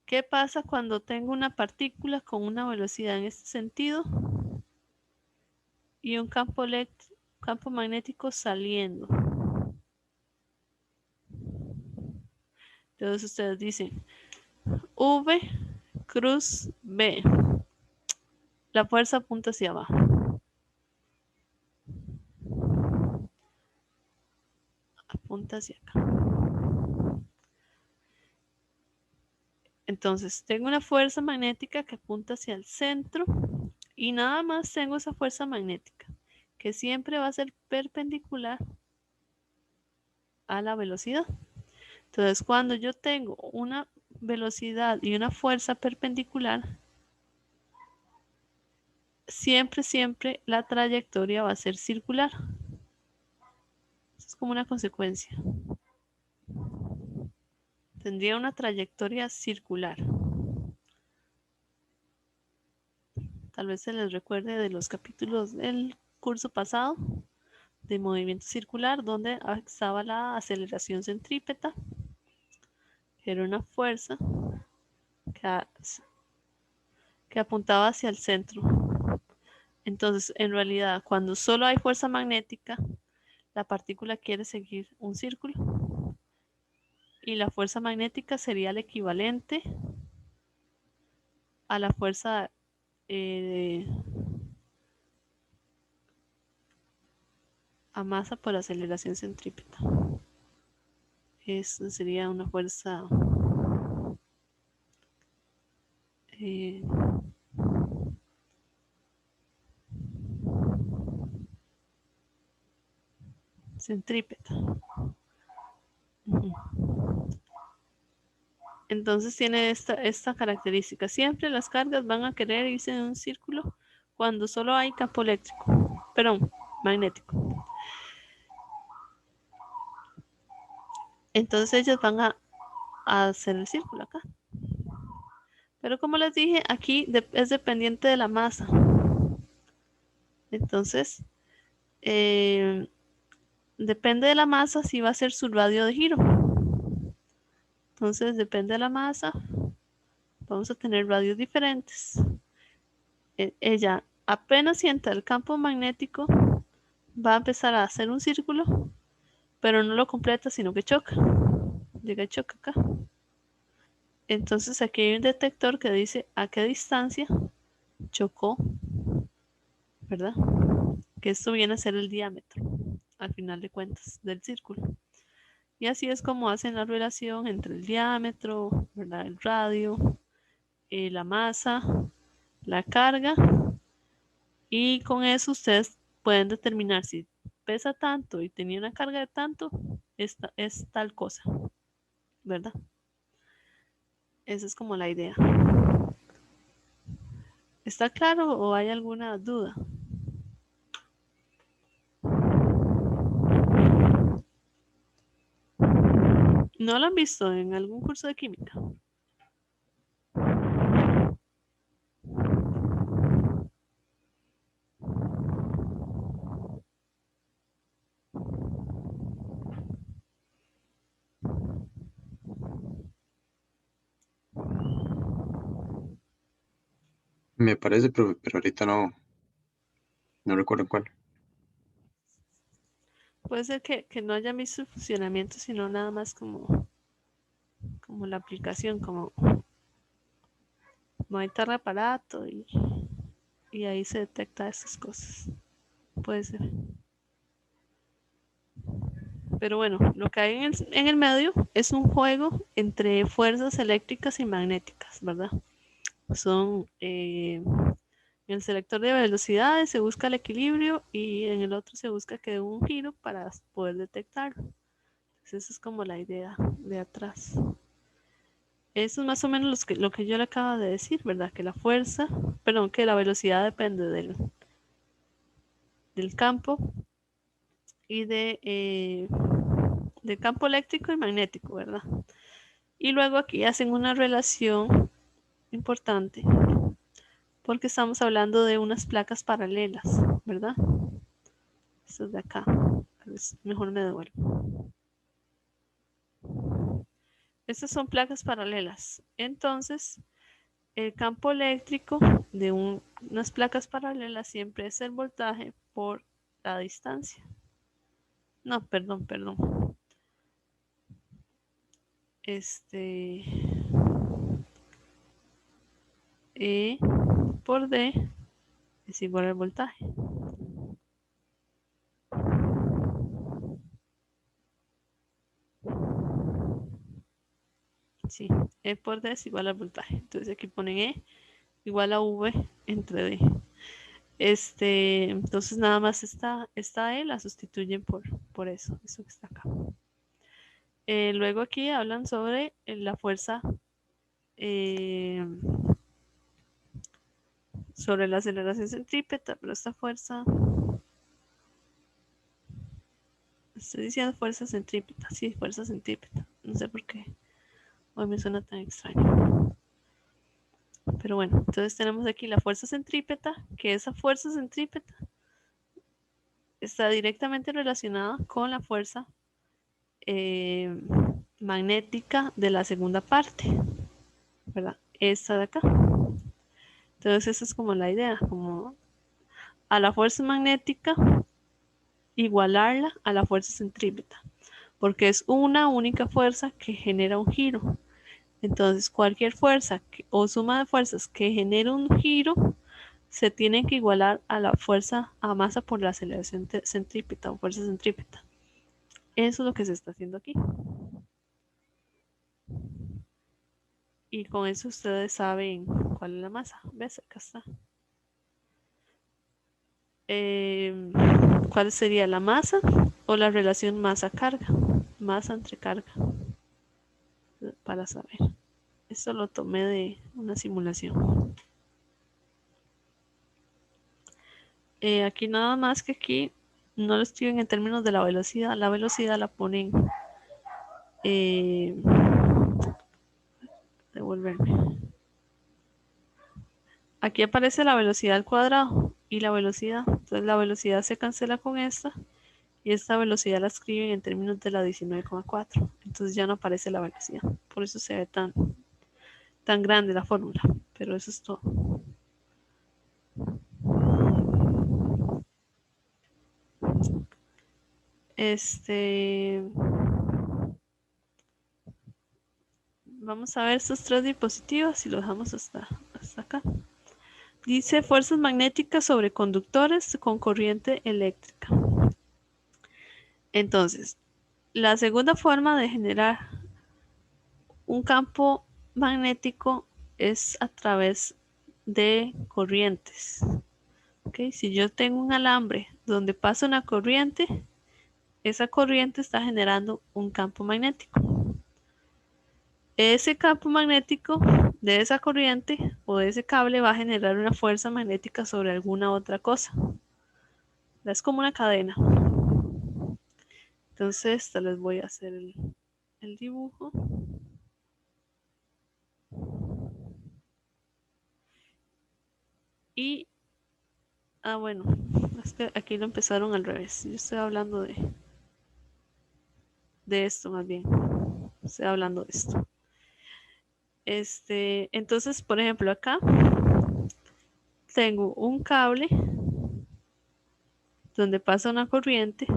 ¿Qué pasa cuando tengo una partícula con una velocidad en este sentido y un campo eléctrico campo magnético saliendo. Entonces ustedes dicen V cruz B. La fuerza apunta hacia abajo. Apunta hacia acá. Entonces tengo una fuerza magnética que apunta hacia el centro y nada más tengo esa fuerza magnética que siempre va a ser perpendicular a la velocidad. Entonces cuando yo tengo una velocidad y una fuerza perpendicular, siempre la trayectoria va a ser circular. Es como una consecuencia. Tendría una trayectoria circular. Tal vez se les recuerde de los capítulos del curso pasado de movimiento circular, donde estaba la aceleración centrípeta, que era una fuerza que apuntaba hacia el centro. Entonces, en realidad, cuando solo hay fuerza magnética, la partícula quiere seguir un círculo y la fuerza magnética sería el equivalente a la fuerza a masa por aceleración centrípeta. Eso sería una fuerza centrípeta. Entonces tiene esta característica. Siempre las cargas van a querer irse en un círculo cuando solo hay campo eléctrico, perdón, magnético. Entonces ellos van a hacer el círculo acá. Pero como les dije, aquí es dependiente de la masa. Entonces, depende de la masa si va a ser su radio de giro. Entonces, depende de la masa, vamos a tener radios diferentes. Ella apenas sienta el campo magnético, va a empezar a hacer un círculo, pero no lo completa, sino que choca. Llega y choca acá. Entonces aquí hay un detector que dice a qué distancia chocó, ¿verdad? Que esto viene a ser el diámetro, al final de cuentas, del círculo. Y así es como hacen la relación entre el diámetro, ¿verdad? El radio, la masa, la carga. Y con eso ustedes pueden determinar si pesa tanto y tenía una carga de tanto, esta es tal cosa, ¿verdad? Esa es como la idea. ¿Está claro o hay alguna duda? ¿No lo han visto en algún curso de química? Me parece, pero ahorita no recuerdo cuál. Puede ser que no haya visto el funcionamiento, sino nada más como la aplicación, como conectar el aparato y ahí se detecta esas cosas. Puede ser. Pero bueno, lo que hay en el medio es un juego entre fuerzas eléctricas y magnéticas, ¿verdad? Son en el selector de velocidades se busca el equilibrio y en el otro se busca que dé un giro para poder detectarlo. Entonces esa es como la idea de atrás. Eso es más o menos lo que yo le acabo de decir, ¿verdad? Que la fuerza, perdón, que la velocidad depende del campo y del campo eléctrico y magnético, ¿verdad? Y luego aquí hacen una relación importante porque estamos hablando de unas placas paralelas, ¿verdad? Esto es de acá. Mejor me devuelvo. Estas son placas paralelas. Entonces, el campo eléctrico de unas placas paralelas siempre es el voltaje por la distancia. No, perdón. E por D es igual al voltaje. Sí, E por D es igual al voltaje. Entonces aquí ponen E igual a V entre D. Entonces nada más esta E la sustituyen por eso que está acá. Luego aquí hablan sobre la fuerza, sobre la aceleración centrípeta, pero esta fuerza, estoy diciendo fuerza centrípeta, sí, fuerza centrípeta, no sé por qué hoy me suena tan extraño. Pero bueno, entonces tenemos aquí la fuerza centrípeta, que esa fuerza centrípeta está directamente relacionada con la fuerza magnética de la segunda parte, ¿verdad? Esta de acá. Entonces esa es como la idea, como a la fuerza magnética igualarla a la fuerza centrípeta, porque es una única fuerza que genera un giro. Entonces cualquier fuerza o suma de fuerzas que genere un giro se tienen que igualar a la fuerza a masa por la aceleración centrípeta o fuerza centrípeta. Eso es lo que se está haciendo aquí. Y con eso ustedes saben cuál es la masa. ¿Ves? Acá está. ¿Cuál sería la masa o la relación masa-carga? Masa entre carga. Para saber. Esto lo tomé de una simulación. Aquí nada más que aquí no lo escriben en términos de la velocidad. La velocidad la ponen... devolverme. Aquí aparece la velocidad al cuadrado y la velocidad. Entonces la velocidad se cancela con esta y esta velocidad la escriben en términos de la 19,4. Entonces ya no aparece la velocidad. Por eso se ve tan grande la fórmula. Pero eso es todo. Vamos a ver estos tres dispositivos y lo dejamos hasta acá. Dice fuerzas magnéticas sobre conductores con corriente eléctrica. Entonces, la segunda forma de generar un campo magnético es a través de corrientes. ¿Okay? Si yo tengo un alambre donde pasa una corriente, esa corriente está generando un campo magnético. Ese campo magnético de esa corriente o de ese cable va a generar una fuerza magnética sobre alguna otra cosa. Es como una cadena. Entonces, les voy a hacer el dibujo. Y, bueno, es que aquí lo empezaron al revés. Yo estoy hablando de esto más bien. Estoy hablando de esto. Entonces, por ejemplo, acá tengo un cable donde pasa una corriente.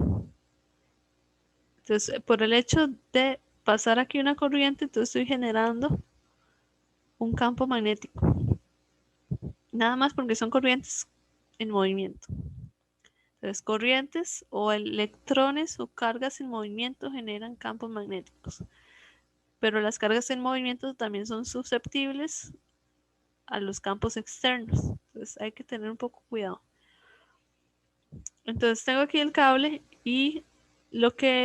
Entonces, por el hecho de pasar aquí una corriente, entonces estoy generando un campo magnético. Nada más porque son corrientes en movimiento. Entonces, corrientes o electrones o cargas en movimiento generan campos magnéticos. Pero las cargas en movimiento también son susceptibles a los campos externos. Entonces, hay que tener un poco cuidado. Entonces, tengo aquí el cable y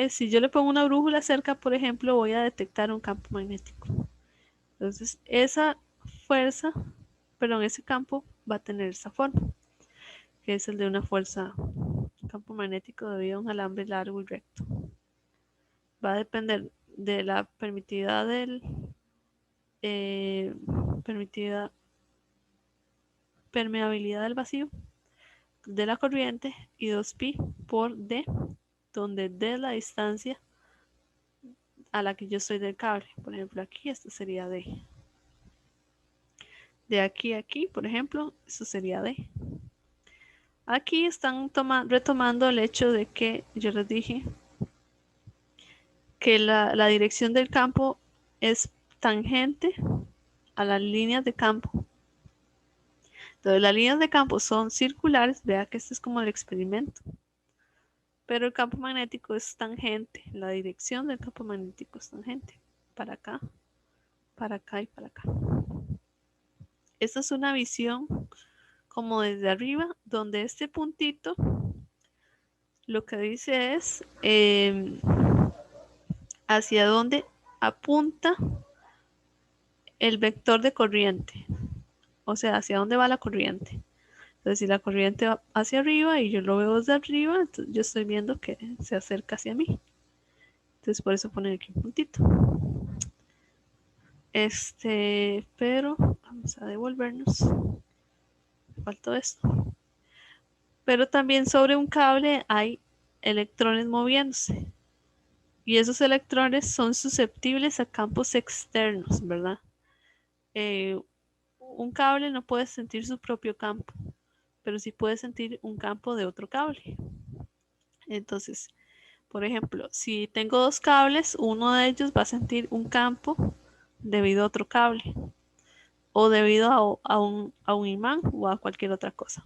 si yo le pongo una brújula cerca, por ejemplo, voy a detectar un campo magnético. Entonces, ese campo va a tener esa forma, que es el de una fuerza, un campo magnético debido a un alambre largo y recto. Va a depender de la permitida permeabilidad del vacío, de la corriente y 2pi por D, donde D es la distancia a la que yo estoy del cable. Por ejemplo, aquí esto sería D. De aquí a aquí, por ejemplo, esto sería D. Aquí están retomando el hecho de que yo les dije que la dirección del campo es tangente a las líneas de campo. Entonces las líneas de campo son circulares, vea que este es como el experimento, pero el campo magnético es tangente, la dirección del campo magnético es tangente, para acá y para acá. Esta es una visión como desde arriba, donde este puntito lo que dice es hacia dónde apunta el vector de corriente, o sea, hacia dónde va la corriente. Entonces, si la corriente va hacia arriba y yo lo veo desde arriba, entonces yo estoy viendo que se acerca hacia mí. Entonces, por eso ponen aquí un puntito. Pero vamos a devolvernos. Me faltó esto. Pero también sobre un cable hay electrones moviéndose. Y esos electrones son susceptibles a campos externos, ¿verdad? Un cable no puede sentir su propio campo, pero sí puede sentir un campo de otro cable. Entonces, por ejemplo, si tengo dos cables, uno de ellos va a sentir un campo debido a otro cable o debido a un imán o a cualquier otra cosa.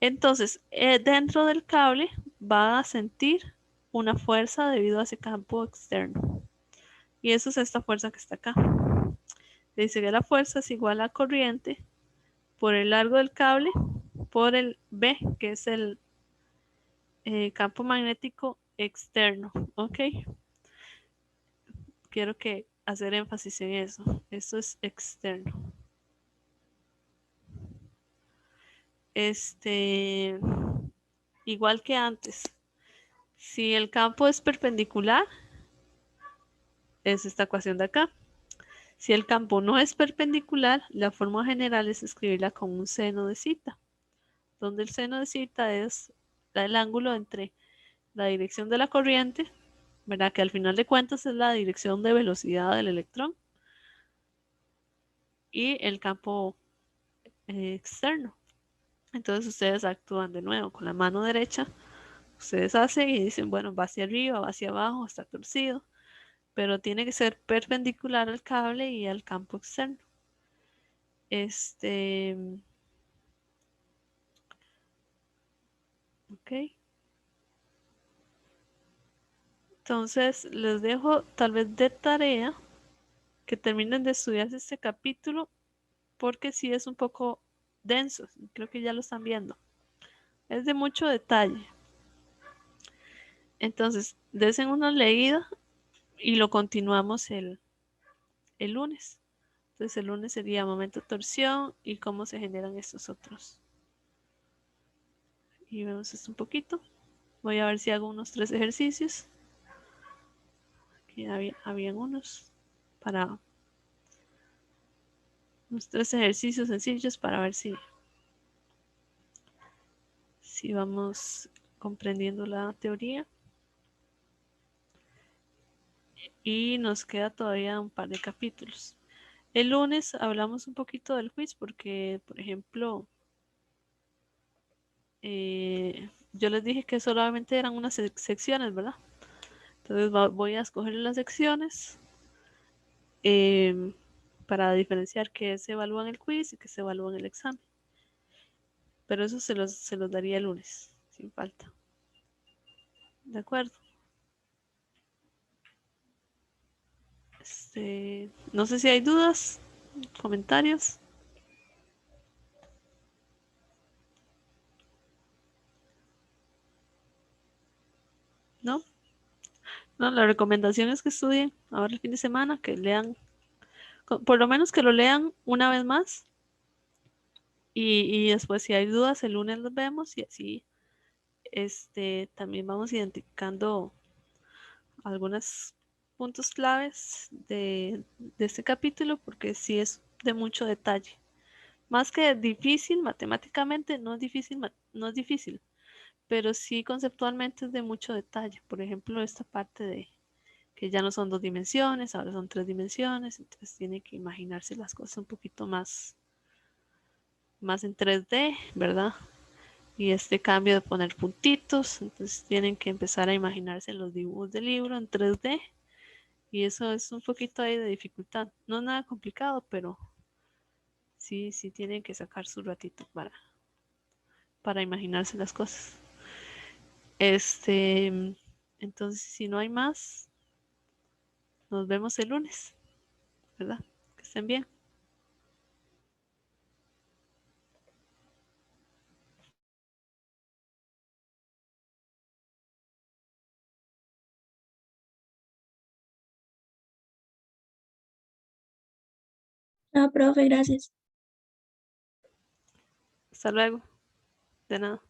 Entonces, dentro del cable va a sentir una fuerza debido a ese campo externo. Y eso es esta fuerza que está acá. Dice que la fuerza es igual a corriente por el largo del cable por el B, que es el campo magnético externo. ¿Ok? Quiero que hacer énfasis en eso. Esto es externo. Igual que antes. Si el campo es perpendicular, es esta ecuación de acá. Si el campo no es perpendicular, la forma general es escribirla con un seno de cita, donde el seno de cita es el ángulo entre la dirección de la corriente, ¿verdad? Que al final de cuentas es la dirección de velocidad del electrón, y el campo externo. Entonces ustedes actúan de nuevo con la mano derecha. Ustedes hacen y dicen, bueno, va hacia arriba, va hacia abajo, está torcido, pero tiene que ser perpendicular al cable y al campo externo. Ok. Entonces les dejo tal vez de tarea que terminen de estudiar este capítulo porque sí es un poco denso. Creo que ya lo están viendo. Es de mucho detalle. Entonces, desen una leída y lo continuamos el lunes. Entonces, el lunes sería momento de torsión y cómo se generan estos otros. Y vemos esto un poquito. Voy a ver si hago unos 3 ejercicios. Aquí habían unos para unos 3 ejercicios sencillos para ver si vamos comprendiendo la teoría. Y nos queda todavía un par de capítulos. El lunes hablamos un poquito del quiz porque, por ejemplo, yo les dije que solamente eran unas secciones, ¿verdad? Entonces voy a escoger las secciones para diferenciar qué se evalúa en el quiz y qué se evalúa en el examen. Pero eso se los daría el lunes, sin falta. ¿De acuerdo? No sé si hay dudas, comentarios. ¿No? No, la recomendación es que estudien ahora el fin de semana, que lean, por lo menos que lo lean una vez más. Y después si hay dudas, el lunes los vemos y así también vamos identificando algunos puntos claves de este capítulo, porque sí es de mucho detalle. Más que difícil, matemáticamente no es difícil, pero sí conceptualmente es de mucho detalle. Por ejemplo, esta parte de que ya no son 2 dimensiones, ahora son 3 dimensiones, entonces tiene que imaginarse las cosas un poquito más en 3D, ¿verdad? y este cambio de poner puntitos. Entonces tienen que empezar a imaginarse los dibujos del libro en 3D. Y eso es un poquito ahí de dificultad. No es nada complicado, pero sí tienen que sacar su ratito para imaginarse las cosas. Entonces, si no hay más, nos vemos el lunes, ¿verdad? Que estén bien. No, profe, gracias. Hasta luego. De nada.